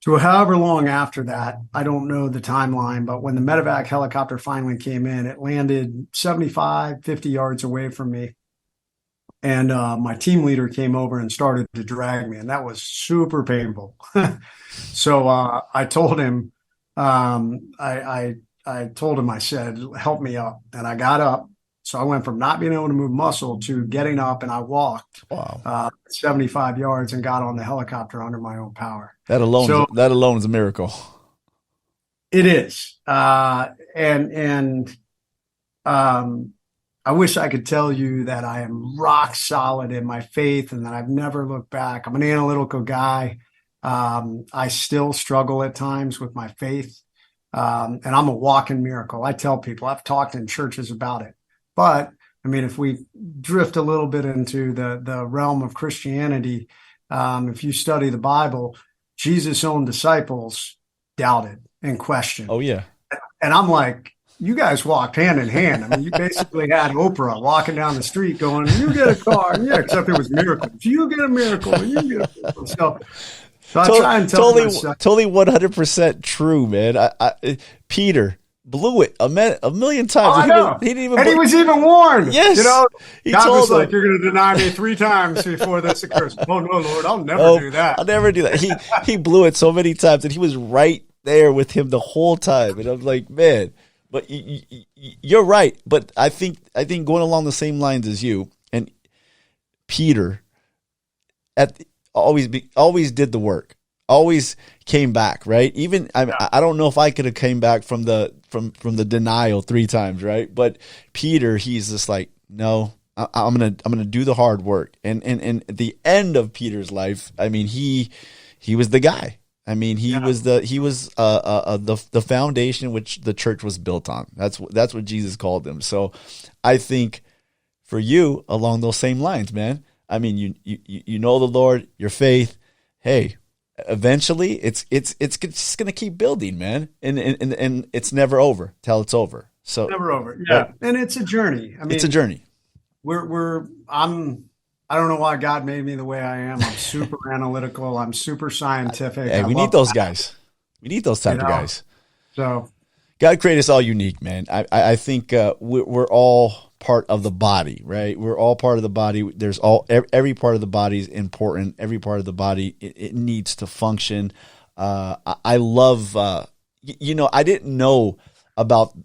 Speaker 3: to however long after that. I don't know the timeline, but when the medevac helicopter finally came in, it landed 75, 50 yards away from me. And my team leader came over and started to drag me, and that was super painful. So I told him, I told him, I said, help me up. And I got up. So I went from not being able to move muscle to getting up, and I walked 75 yards and got on the helicopter under my own power.
Speaker 2: That alone is a miracle.
Speaker 3: It is. I wish I could tell you that I am rock solid in my faith and that I've never looked back. I'm an analytical guy. I still struggle at times with my faith. And I'm a walking miracle. I tell people, I've talked in churches about it. But I mean, if we drift a little bit into the realm of Christianity, if you study the Bible, Jesus' own disciples doubted and questioned.
Speaker 2: Oh, yeah.
Speaker 3: And I'm like, you guys walked hand in hand. I mean, you basically had Oprah walking down the street going, you get a car. Yeah, except it was miracles. You get a miracle. You get a miracle. So I try and tell myself.
Speaker 2: Totally 100% true, man. Peter blew it a million times.
Speaker 3: I know. He didn't even. And he was even warned.
Speaker 2: Yes.
Speaker 3: God was like, you're going to deny me 3 times before this occurs. Oh, no, Lord, I'll never do that.
Speaker 2: I'll never do that. He blew it so many times, and he was right there with him the whole time. And I'm like, man, but you're right. But I think going along the same lines as you, and Peter always did the work. Always came back, right? Even I don't know if I could have came back from the denial 3 times, right? But Peter, he's just like, no, I'm gonna do the hard work. And at the end of Peter's life, I mean, he was the guy. I mean, he was the foundation which the church was built on. That's what Jesus called him. So I think for you, along those same lines, man. I mean, you know the Lord, your faith. Hey, eventually it's just going to keep building, man. And it's never over till it's over. So
Speaker 3: Never over. Yeah. And it's a journey. I mean,
Speaker 2: it's a journey.
Speaker 3: I don't know why God made me the way I am. I'm super analytical. I'm super scientific.
Speaker 2: Hey, we need those guys. We need those type of guys.
Speaker 3: So
Speaker 2: God created us all unique, man. I think we're all part of the body, right? We're all part of the body. Every part of the body is important. Every part of the body, it needs to function. I love, I didn't know about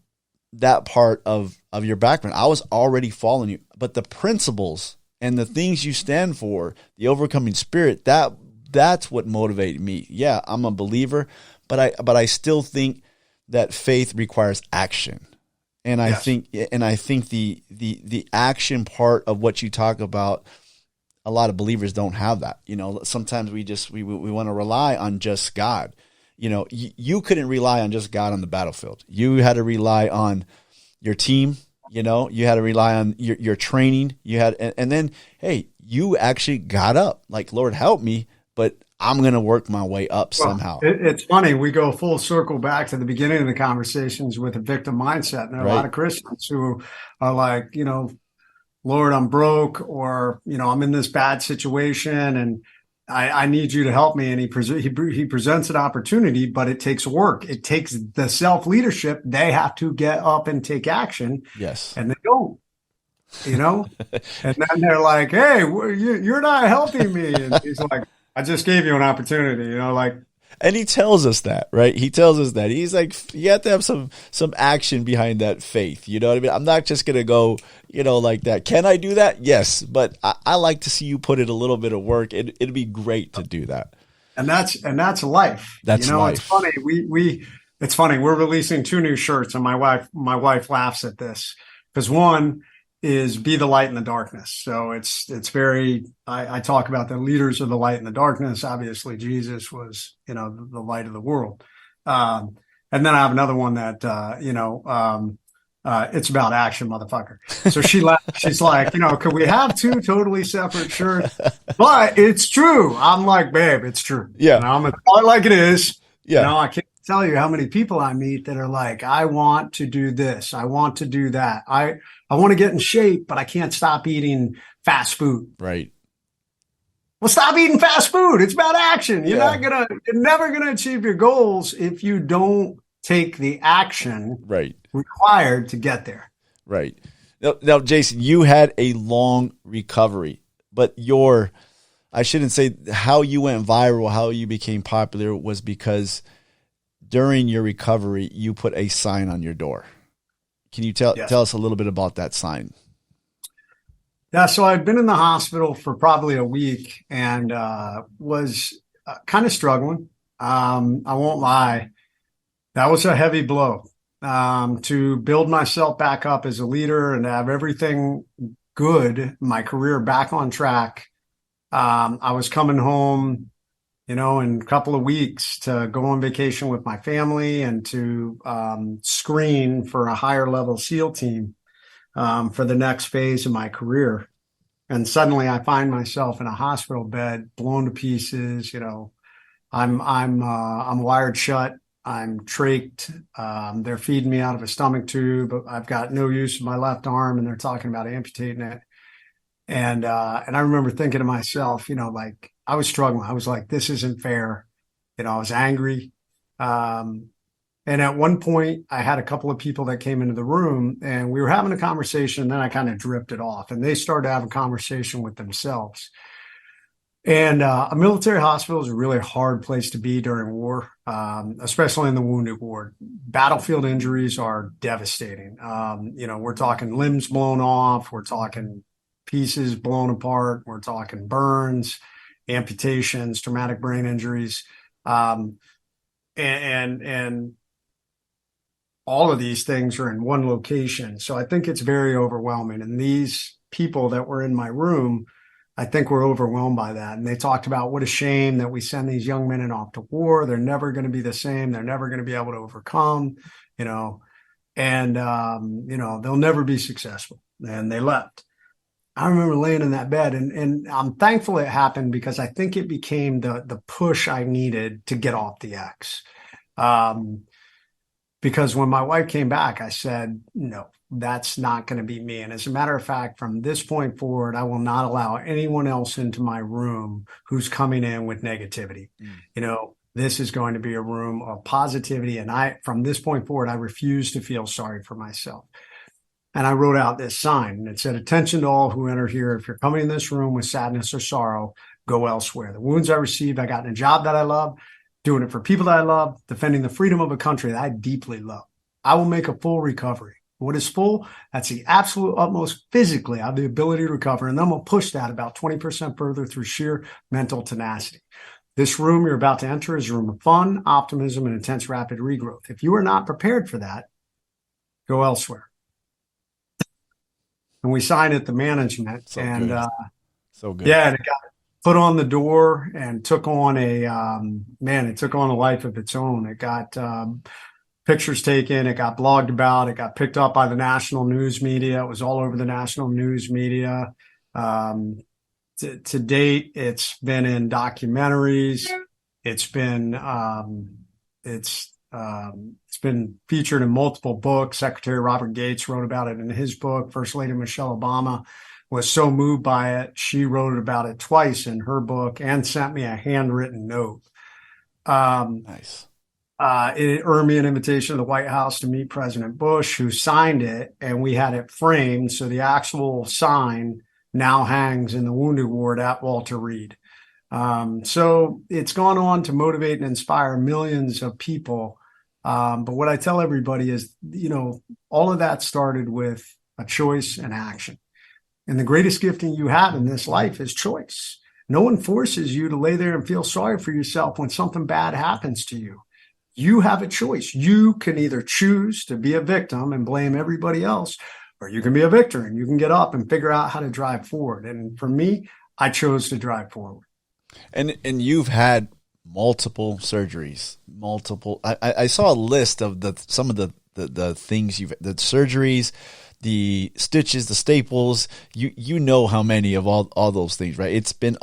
Speaker 2: that part of your background. I was already following you, but the principles and the things you stand for, the overcoming spirit, that's what motivated me. Yeah, I'm a believer, but I still think that faith requires action. And I think the action part of what you talk about, a lot of believers don't have that. Sometimes we want to rely on just God. You couldn't rely on just God on the battlefield. You had to rely on your team. You had to rely on your training. And then, hey, you actually got up. Like, Lord, help me, but I'm going to work my way up somehow.
Speaker 3: It's funny. We go full circle back to the beginning of the conversations with a victim mindset. And there are a lot of Christians who are like, Lord, I'm broke, or, I'm in this bad situation and I need you to help me. And he presents an opportunity, but it takes work. It takes the self-leadership. They have to get up and take action.
Speaker 2: Yes.
Speaker 3: And they don't, and then they're like, hey, you're not helping me. And he's like, I just gave you an opportunity,
Speaker 2: And he tells us that, right? He tells us that. He's like, you have to have some action behind that faith. You know what I mean? I'm not just going to go, like that. Can I do that? Yes. But I like to see you put in a little bit of work. It'd be great to do that.
Speaker 3: And that's life.
Speaker 2: That's life.
Speaker 3: It's funny. It's funny. We're releasing 2 new shirts, and my wife laughs at this because one is be the light in the darkness. So it's very, I talk about the leaders of the light in the darkness. Obviously Jesus was, the light of the world. And then I have another one that, it's about action, motherfucker. So she laughed. She's like, could we have 2 totally separate shirts? But it's true. I'm like, babe, it's true.
Speaker 2: Yeah.
Speaker 3: I'm going to call it like it is.
Speaker 2: Yeah.
Speaker 3: I can't tell you how many people I meet that are like, I want to do this. I want to do that. I want to get in shape, but I can't stop eating fast food.
Speaker 2: Right.
Speaker 3: Well, stop eating fast food. It's about action. You're never going to achieve your goals if you don't take the action required to get there.
Speaker 2: Right. Now, Jason, you had a long recovery, but I shouldn't say how you went viral, how you became popular was because during your recovery, you put a sign on your door. Can you tell us a little bit about that sign?
Speaker 3: Yeah, so I'd been in the hospital for probably a week and was kind of struggling. I won't lie. That was a heavy blow to build myself back up as a leader and to have everything good, my career back on track. I was coming home, in a couple of weeks to go on vacation with my family and to screen for a higher level SEAL team for the next phase of my career. And suddenly I find myself in a hospital bed, blown to pieces. I'm wired shut. I'm trached. They're feeding me out of a stomach tube. I've got no use of my left arm, and they're talking about amputating it. And I remember thinking to myself, like I was struggling. I was like, this isn't fair. I was angry. And at one point I had a couple of people that came into the room and we were having a conversation, and then I kind of drifted off and they started to have a conversation with themselves. And a military hospital is a really hard place to be during war, especially in the wounded ward. Battlefield injuries are devastating. We're talking limbs blown off. We're talking pieces blown apart. We're talking burns, amputations, traumatic brain injuries. And all of these things are in one location. So I think it's very overwhelming. And these people that were in my room, I think were overwhelmed by that. And they talked about what a shame that we send these young men off to war. They're never going to be the same. They're never going to be able to overcome, and they'll never be successful. And they left. I remember laying in that bed, and I'm thankful it happened because I think it became the push I needed to get off the X. Um, because when my wife came back, I said, no, that's not going to be me. And as a matter of fact, from this point forward, I will not allow anyone else into my room who's coming in with negativity.
Speaker 2: Mm.
Speaker 3: This is going to be a room of positivity. And from this point forward, I refuse to feel sorry for myself. And I wrote out this sign, and it said, attention to all who enter here. If you're coming in this room with sadness or sorrow, go elsewhere. The wounds I received, I got in a job that I love, doing it for people that I love, defending the freedom of a country that I deeply love. I will make a full recovery. What is full? That's the absolute utmost physically. I have the ability to recover. And then we'll push that about 20% further through sheer mental tenacity. This room you're about to enter is a room of fun, optimism, and intense rapid regrowth. If you are not prepared for that, go elsewhere. And we signed it to management.
Speaker 2: So
Speaker 3: and
Speaker 2: good. So good.
Speaker 3: Yeah, and it got put on the door and took on it took on a life of its own. It got pictures taken, it got blogged about, it got picked up by the national news media. It was all over the national news media. To date, it's been in documentaries. It's been it's been featured in multiple books. Secretary Robert Gates wrote about it in his book. First Lady Michelle Obama was so moved by it, she wrote about it twice in her book and sent me a handwritten note.
Speaker 2: Nice.
Speaker 3: It earned me an invitation to the White House to meet President Bush, who signed it, and we had it framed. So the actual sign now hangs in the Wounded Ward at Walter Reed. So it's gone on to motivate and inspire millions of people. But what I tell everybody is, all of that started with a choice and action. And the greatest gifting you have in this life is choice. No one forces you to lay there and feel sorry for yourself when something bad happens to you. You have a choice. You can either choose to be a victim and blame everybody else, or you can be a victor and you can get up and figure out how to drive forward. And for me, I chose to drive forward.
Speaker 2: And you've had multiple surgeries, I saw a list of some of the things the surgeries, the stitches, the staples, you know how many of all those things, right? It's been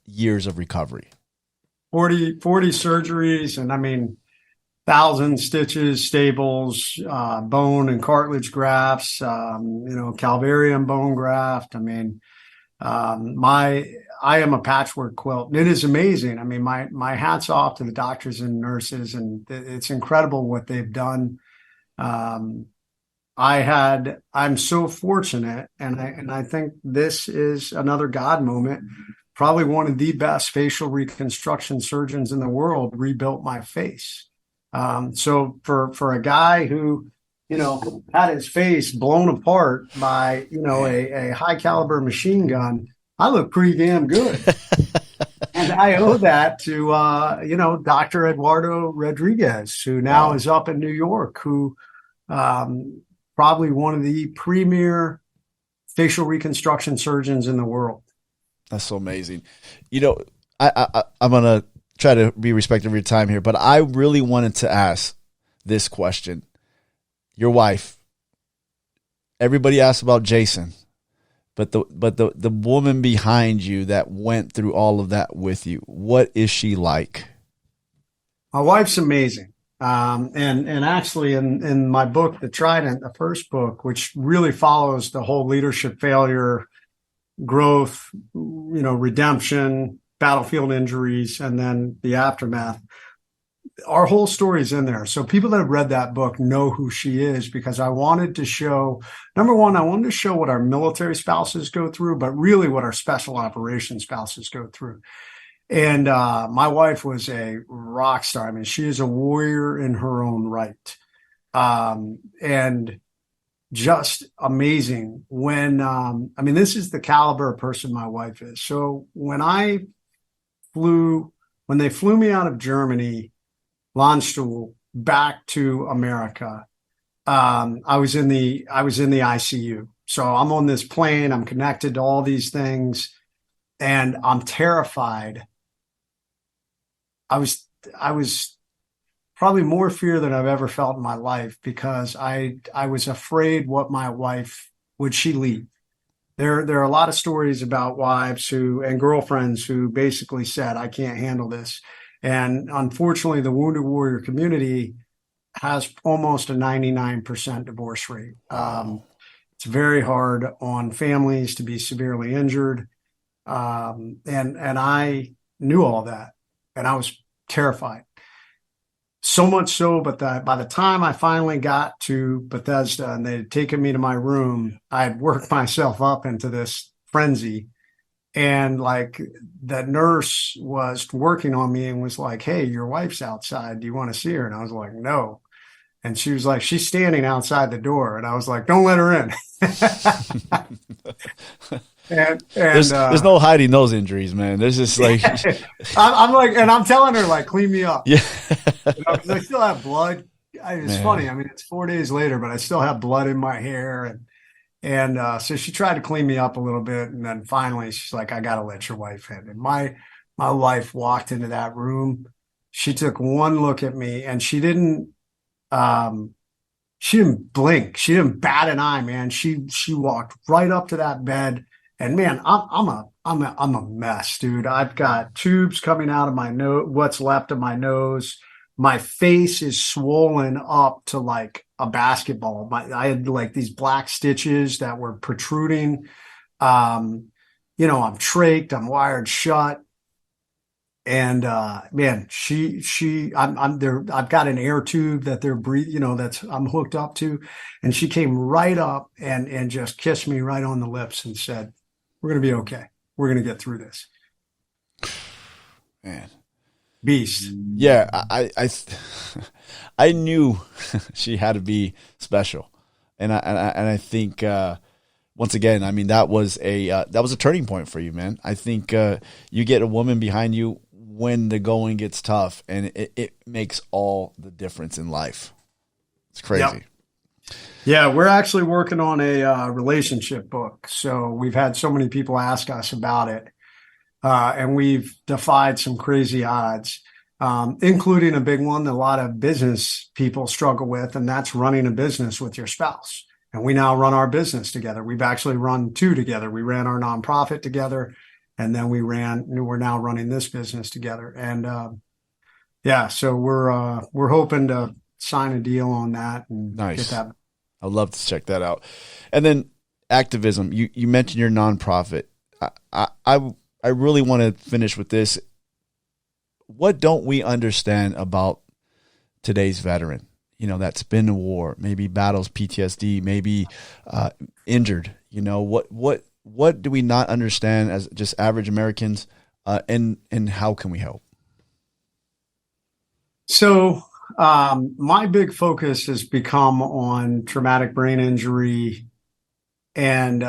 Speaker 2: years of recovery.
Speaker 3: 40 surgeries, and I mean, 1,000 stitches, staples, bone and cartilage grafts, calvarium bone graft. I mean, I am a patchwork quilt. It is amazing. I mean, my hat's off to the doctors and nurses, and it's incredible what they've done. I'm so fortunate, and I think this is another God moment. Probably one of the best facial reconstruction surgeons in the world rebuilt my face. So for a guy who, had his face blown apart by, a high caliber machine gun, I look pretty damn good. And I owe that to, Dr. Eduardo Rodriguez, who now is up in New York, who, probably one of the premier facial reconstruction surgeons in the world.
Speaker 2: That's so amazing. I'm going to try to be respectful of your time here, but I really wanted to ask this question. Your wife, everybody asks about Jason, but the woman behind you that went through all of that with you, what is she like?
Speaker 3: My wife's amazing. And actually in my book, The Trident, the first book, which really follows the whole leadership failure, growth, redemption, battlefield injuries, and then the aftermath. Our whole story is in there. So people that have read that book know who she is, because I wanted to show, number one, I wanted to show what our military spouses go through, but really what our special operations spouses go through. And my wife was a rock star. I mean, she is a warrior in her own right. And just amazing when, this is the caliber of person my wife is. So when they flew me out of Germany, Landstuhl, back to America, I was in the ICU. So I'm on this plane, I'm connected to all these things, and I'm terrified. I was probably more fear than I've ever felt in my life, because I was afraid what my wife, would she leave? There are a lot of stories about wives and girlfriends who basically said, I can't handle this. And unfortunately, the Wounded Warrior community has almost a 99% divorce rate.
Speaker 2: Wow.
Speaker 3: It's very hard on families to be severely injured. And I knew all that, and I was terrified. So much so, but by the time I finally got to Bethesda and they had taken me to my room, I had worked myself up into this frenzy. And like the nurse was working on me and was like, "Hey, your wife's outside. Do you want to see her?" And I was like, "No." And she was like, "She's standing outside the door." And I was like, "Don't let her in." And
Speaker 2: There's no hiding those injuries, man. There's just like
Speaker 3: I'm like, and I'm telling her like, clean me up,
Speaker 2: yeah,
Speaker 3: because I still have blood. It's
Speaker 2: man.
Speaker 3: funny. I mean, it's 4 days later, but I still have blood in my hair, and so she tried to clean me up a little bit, and then finally she's like, "I gotta let your wife in." And my wife walked into that room. She took one look at me, and um she didn't blink. She didn't bat an eye, man. She walked right up to that bed. And man, I'm a mess, dude. I've got tubes coming out of my nose, what's left of my nose. My face is swollen up to like a basketball. I had like these black stitches that were protruding. I'm trached, I'm wired shut. And man, I'm there. I've got an air tube that they're breathing, that's I'm hooked up to, and she came right up and just kissed me right on the lips and said, "We're gonna be okay. We're gonna get through this."
Speaker 2: Man.
Speaker 3: Beast.
Speaker 2: Yeah, I knew she had to be special, and I think once again, I mean that was a turning point for you, man. I think you get a woman behind you when the going gets tough, and it makes all the difference in life. It's crazy.
Speaker 3: Yep. Yeah, we're actually working on a relationship book. So we've had so many people ask us about it, and we've defied some crazy odds, including a big one that a lot of business people struggle with, and that's running a business with your spouse. And we now run our business together. We've actually run two together. We ran our nonprofit together, and then we're now running this business together. And yeah, so we're hoping to sign a deal on that and
Speaker 2: Nice.
Speaker 3: get that.
Speaker 2: I'd love to check that out. And then activism. You mentioned your nonprofit. I really want to finish with this. What don't we understand about today's veteran? That's been in war, maybe battles PTSD, maybe injured. What do we not understand as just average Americans, and how can we help?
Speaker 3: So my big focus has become on traumatic brain injury and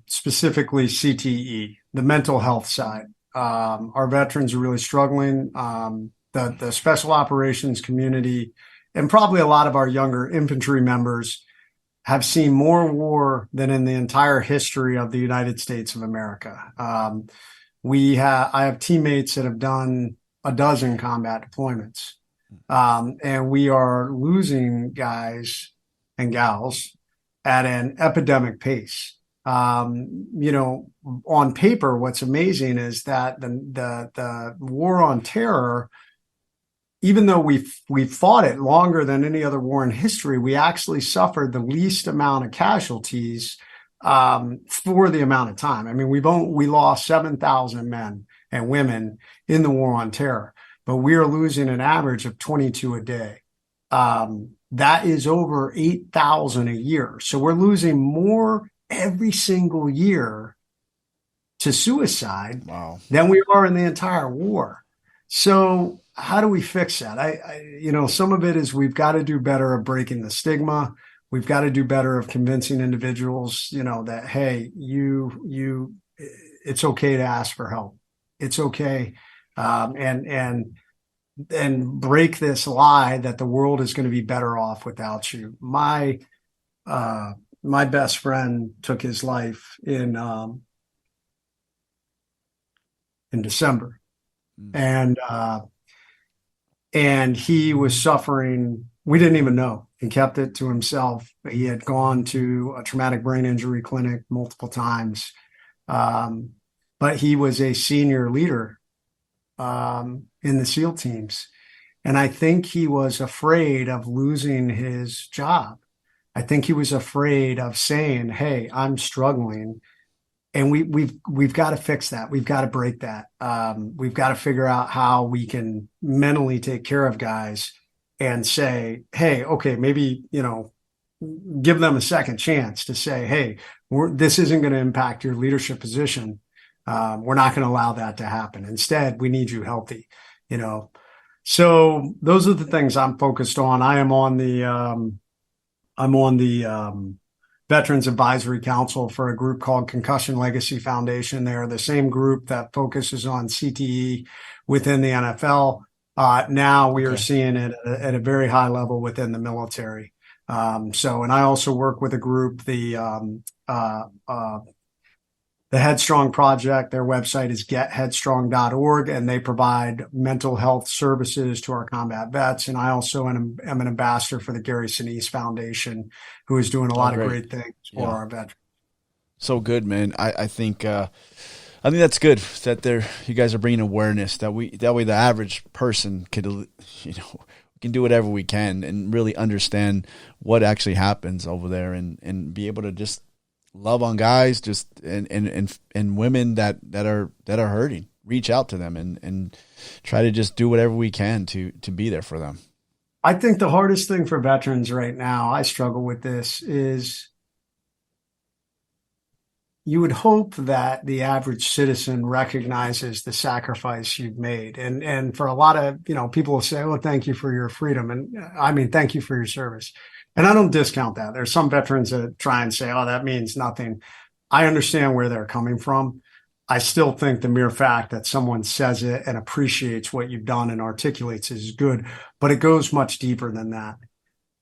Speaker 3: specifically CTE, the mental health side. Our veterans are really struggling. The special operations community and probably a lot of our younger infantry members have seen more war than in the entire history of the United States of America. I have teammates that have done a dozen combat deployments. And we are losing guys and gals at an epidemic pace. On paper, what's amazing is that the war on terror, even though we fought it longer than any other war in history, we actually suffered the least amount of casualties for the amount of time. I mean, we lost 7,000 men and women in the war on terror, but we are losing an average of 22 a day. That is over 8,000 a year. So we're losing more every single year to suicide than we are in the entire war. So how do we fix that? Some of it is we've got to do better of breaking the stigma. We've got to do better of convincing individuals, that, hey, it's okay to ask for help. It's okay. And break this lie that the world is going to be better off without you. My best friend took his life in December, and he was suffering. We didn't even know. He kept it to himself. He had gone to a traumatic brain injury clinic multiple times. But he was a senior leader in the SEAL teams. And I think he was afraid of losing his job. I think he was afraid of saying, "Hey, I'm struggling." And we've got to fix that. We've got to break that. We've got to figure out how we can mentally take care of guys and say, "Hey, okay, maybe, give them a second chance to say, hey, this isn't going to impact your leadership position. We're not going to allow that to happen. Instead, we need you healthy." So those are the things I'm focused on. I'm on the Veterans Advisory Council for a group called Concussion Legacy Foundation. They're the same group that focuses on CTE within the NFL. Now we are seeing it at a very high level within the military. And I also work with a group, the Headstrong Project. Their website is getheadstrong.org, and they provide mental health services to our combat vets. And I also am an ambassador for the Gary Sinise Foundation, who is doing a lot of great things for our veterans. So good, man. I think that's good that you guys are bringing awareness that way the average person could, we can do whatever we can and really understand what actually happens over there and be able to just love on guys and women that are hurting. Reach out to them and try to just do whatever we can to be there for them. I think the hardest thing for veterans right now, I struggle with this, is you would hope that the average citizen recognizes the sacrifice you've made. And for a lot of, people will say, "Oh, thank you for your freedom." And I mean, thank you for your service. And I don't discount that. There's some veterans that try and say, "Oh, that means nothing." I understand where they're coming from. I still think the mere fact that someone says it and appreciates what you've done and articulates it is good, but it goes much deeper than that.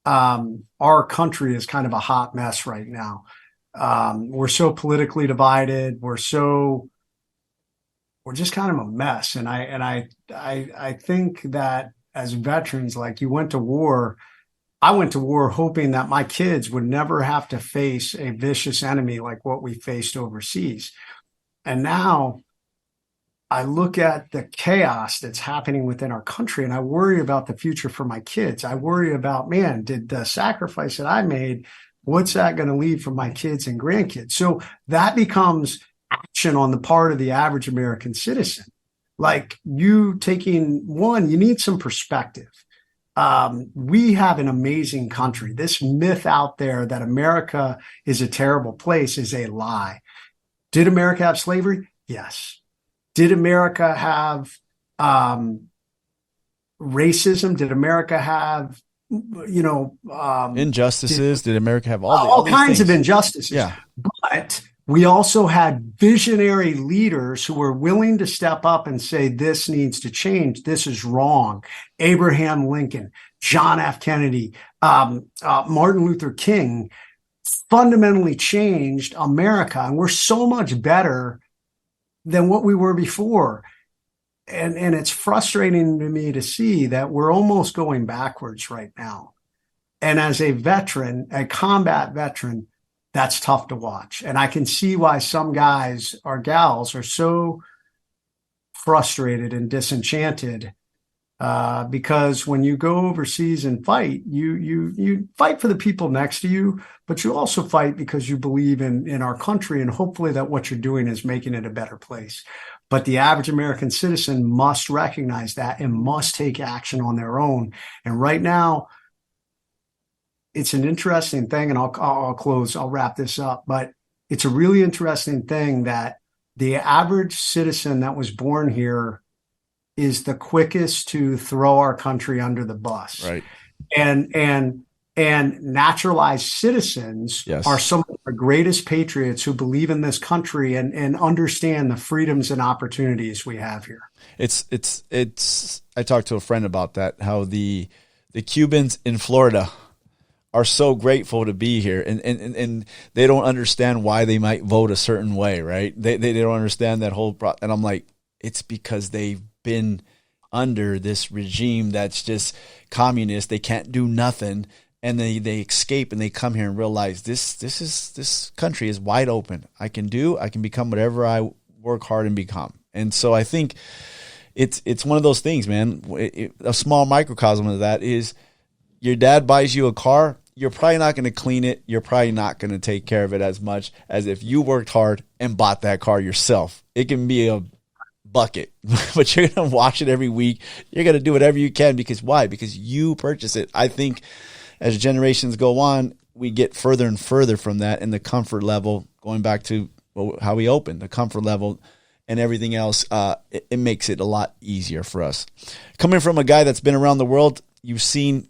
Speaker 3: Our country is kind of a hot mess right now. We're so politically divided. We're just kind of a mess. And I think that as veterans, like, you went to war. I went to war hoping that my kids would never have to face a vicious enemy like what we faced overseas. And now I look at the chaos that's happening within our country, and I worry about the future for my kids. I worry about, man, did the sacrifice that I made, what's that going to leave for my kids and grandkids? So that becomes action on the part of the average American citizen. Like, you need some perspective. We have an amazing country. This myth out there that America is a terrible place is a lie. Did America have slavery? Yes. Did America have racism? Did America have, injustices? Did America have all kinds of injustices? Yeah. But we also had visionary leaders who were willing to step up and say, "This needs to change. This is wrong." Abraham Lincoln, John F. Kennedy, Martin Luther King fundamentally changed America. And we're so much better than what we were before. And it's frustrating to me to see that we're almost going backwards right now. And as a veteran, a combat veteran, that's tough to watch. And I can see why some guys or gals are so frustrated and disenchanted, because when you go overseas and fight, you fight for the people next to you, but you also fight because you believe in our country, and hopefully that what you're doing is making it a better place. But the average American citizen must recognize that and must take action on their own. And right now, it's an interesting thing, and I'll wrap this up, but it's a really interesting thing that the average citizen that was born here is the quickest to throw our country under the bus. Right. And naturalized citizens are some of the greatest patriots who believe in this country and understand the freedoms and opportunities we have here. I talked to a friend about that, how the Cubans in Florida are so grateful to be here, and they don't understand why they might vote a certain way, right? They don't understand that whole and I'm like, it's because they've been under this regime that's just communist. They can't do nothing,
Speaker 2: and they escape and they come here and realize this country is wide open. I can become whatever I work hard and become. And so I think it's one of those things, man. A small microcosm of that is your dad buys you a car. You're probably not going to clean it. You're probably not going to take care of it as much as if you worked hard and bought that car yourself. It can be a bucket, but you're going to wash it every week. You're going to do whatever you can because why? Because you purchase it. I think as generations go on, we get further and further from that, and the comfort level, going back to how we opened, the comfort level and everything else, it makes it a lot easier for us. Coming from a guy that's been around the world, you've seen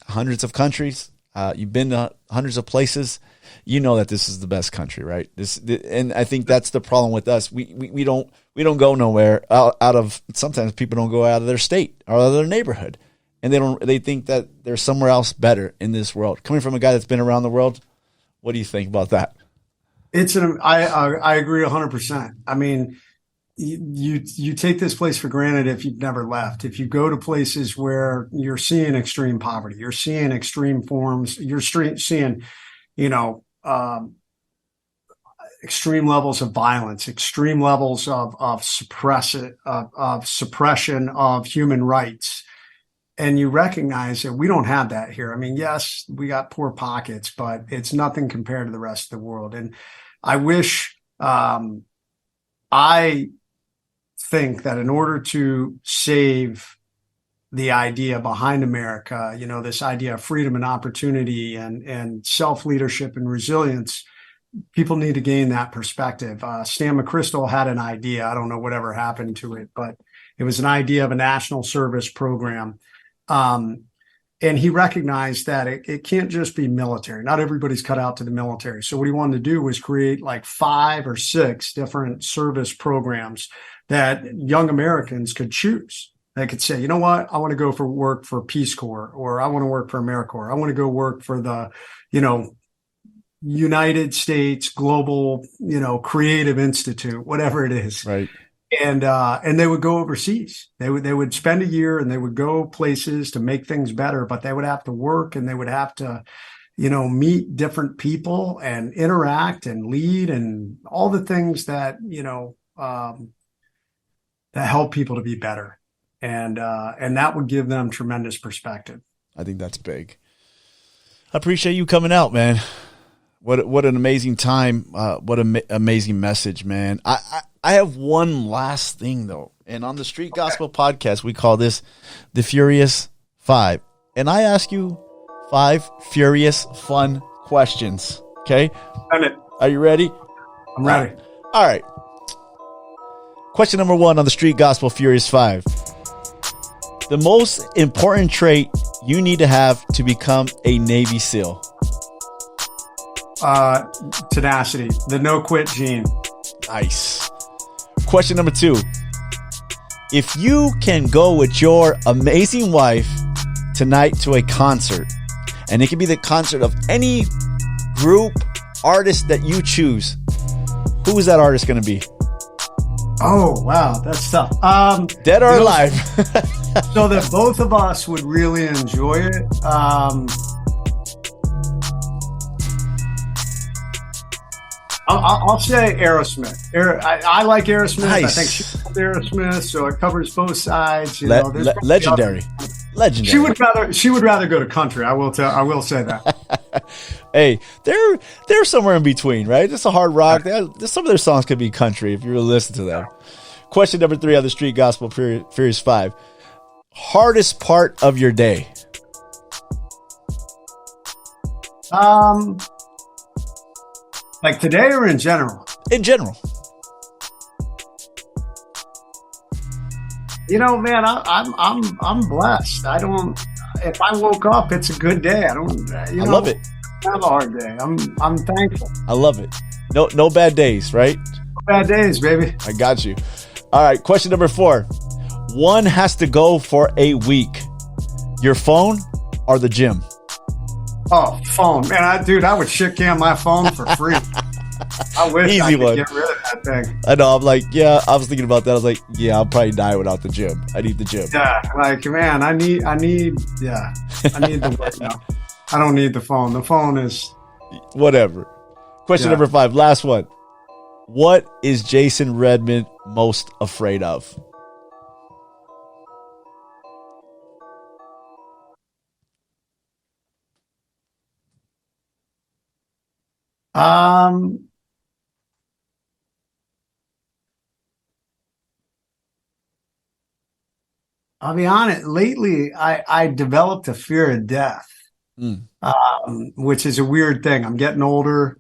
Speaker 2: hundreds of countries, you've been to hundreds of places. You know that this is the best country, right? And I think that's the problem with us. We don't go nowhere out of. Sometimes people don't go out of their state or out of their neighborhood, and they think that there's somewhere else better in this world. Coming from a guy that's been around the world, what do you think about that?
Speaker 3: I agree 100%. I mean, you take this place for granted if you've never left. If you go to places where you're seeing extreme poverty, you're seeing extreme forms, you're seeing, extreme levels of violence, extreme levels of suppression of human rights. And you recognize that we don't have that here. I mean, yes, we got poor pockets, but it's nothing compared to the rest of the world. And I wish, I think that in order to save the idea behind America, this idea of freedom and opportunity and self-leadership and resilience, people need to gain that perspective. Stan McChrystal had an idea. I don't know whatever happened to it, but it was an idea of a national service program. And he recognized that it can't just be military. Not everybody's cut out to the military. So what he wanted to do was create like 5 or 6 different service programs that young Americans could choose. They could say, you know what, I want to go for work for Peace Corps, or I want to work for AmeriCorps. I want to go work for the, United States Global, Creative Institute, whatever it is.
Speaker 2: Right.
Speaker 3: And they would go overseas. They would spend a year and they would go places to make things better, but they would have to work and they would have to, meet different people and interact and lead and all the things that, that help people to be better. And that would give them tremendous perspective.
Speaker 2: I think that's big. I appreciate you coming out, man. What an amazing time. What an amazing message, man. I have one last thing, though. And on the Street Gospel Podcast, we call this the Furious 5. And I ask you 5 furious, fun questions. Okay? Are you ready?
Speaker 3: I'm ready.
Speaker 2: All right. Question number 1 on the Street Gospel Furious 5. The most important trait you need to have to become a Navy SEAL.
Speaker 3: Tenacity, the no quit gene.
Speaker 2: Nice. Question number 2. If you can go with your amazing wife tonight to a concert, and it can be the concert of any group, artist that you choose, who is that artist going to be?
Speaker 3: Oh, wow. That's tough.
Speaker 2: Dead or alive?
Speaker 3: So that both of us would really enjoy it. I'll say Aerosmith. I like Aerosmith.
Speaker 2: Nice.
Speaker 3: I think she loves Aerosmith, so it covers both sides.
Speaker 2: Legendary. Legendary.
Speaker 3: She would rather go to country. I will say that.
Speaker 2: Hey, they're somewhere in between, right? It's a hard rock. Some of their songs could be country if you really listen to them. Question number 3 on the Street Gospel Furious 5. Hardest part of your day?
Speaker 3: Like today or in general?
Speaker 2: In general.
Speaker 3: Man, I'm blessed. If I woke up, it's a good day. I
Speaker 2: love it.
Speaker 3: I have a hard day. I'm thankful.
Speaker 2: I love it. No bad days, right?
Speaker 3: No bad days, baby.
Speaker 2: I got you. All right. Question number 4. One has to go for a week. Your phone or the gym?
Speaker 3: Oh, phone. Man, I would shit can my phone for free. I wish I could get rid of that thing.
Speaker 2: I know. I'm like, yeah, I was thinking about that. I was like, yeah, I'll probably die without the gym. I need the gym.
Speaker 3: Yeah. Like, man, I need the work now. I don't need the phone. The phone is
Speaker 2: whatever. Question number 5, last one. What is Jason Redman most afraid of?
Speaker 3: I'll be honest. Lately, I developed a fear of death, which is a weird thing. I'm getting older.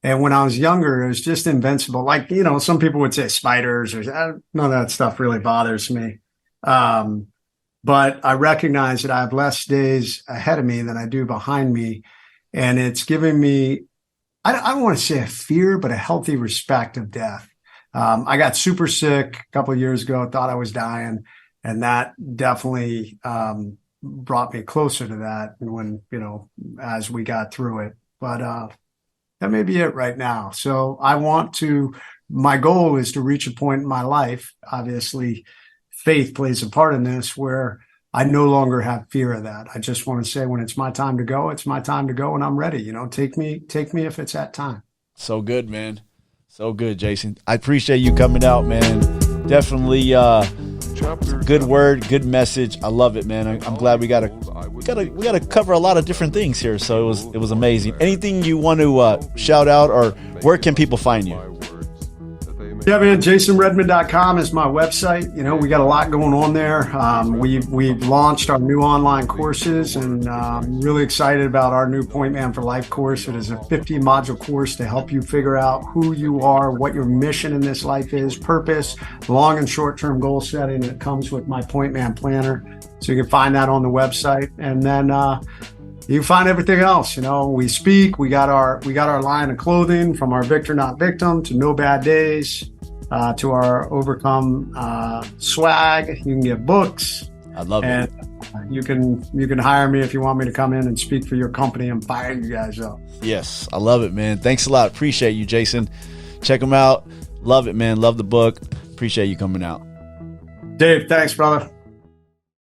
Speaker 3: And when I was younger, it was just invincible. Like, some people would say spiders or none of that stuff really bothers me. But I recognize that I have less days ahead of me than I do behind me. And it's giving me, I don't want to say a fear, but a healthy respect of death. I got super sick a couple of years ago, thought I was dying. And that definitely brought me closer to that when, as we got through it. But that may be it right now. So my goal is to reach a point in my life. Obviously, faith plays a part in this where I no longer have fear of that. I just want to say when it's my time to go, it's my time to go and I'm ready. Take me if it's that time.
Speaker 2: So good, man. So good, Jason. I appreciate you coming out, man. Definitely good word, good message. I love it, man. I'm glad we got to cover a lot of different things here. So it was amazing. Anything you want to shout out, or where can people find you?
Speaker 3: Yeah, man, jasonredman.com is my website. We got a lot going on there. We've launched our new online courses, and I'm really excited about our new Point Man for Life course. It is a 50-module course to help you figure out who you are, what your mission in this life is, purpose, long and short-term goal setting. It comes with my Point Man planner. So you can find that on the website. And then you can find everything else. We speak. We got our line of clothing, from our Victor Not Victim to No Bad Days. To our Overcome swag. You can get books.
Speaker 2: I love it.
Speaker 3: And you can hire me if you want me to come in and speak for your company and fire you guys up.
Speaker 2: Yes, I love it, man. Thanks a lot. Appreciate you, Jason. Check them out. Love it, man. Love the book. Appreciate you coming out.
Speaker 3: Dave, thanks, brother.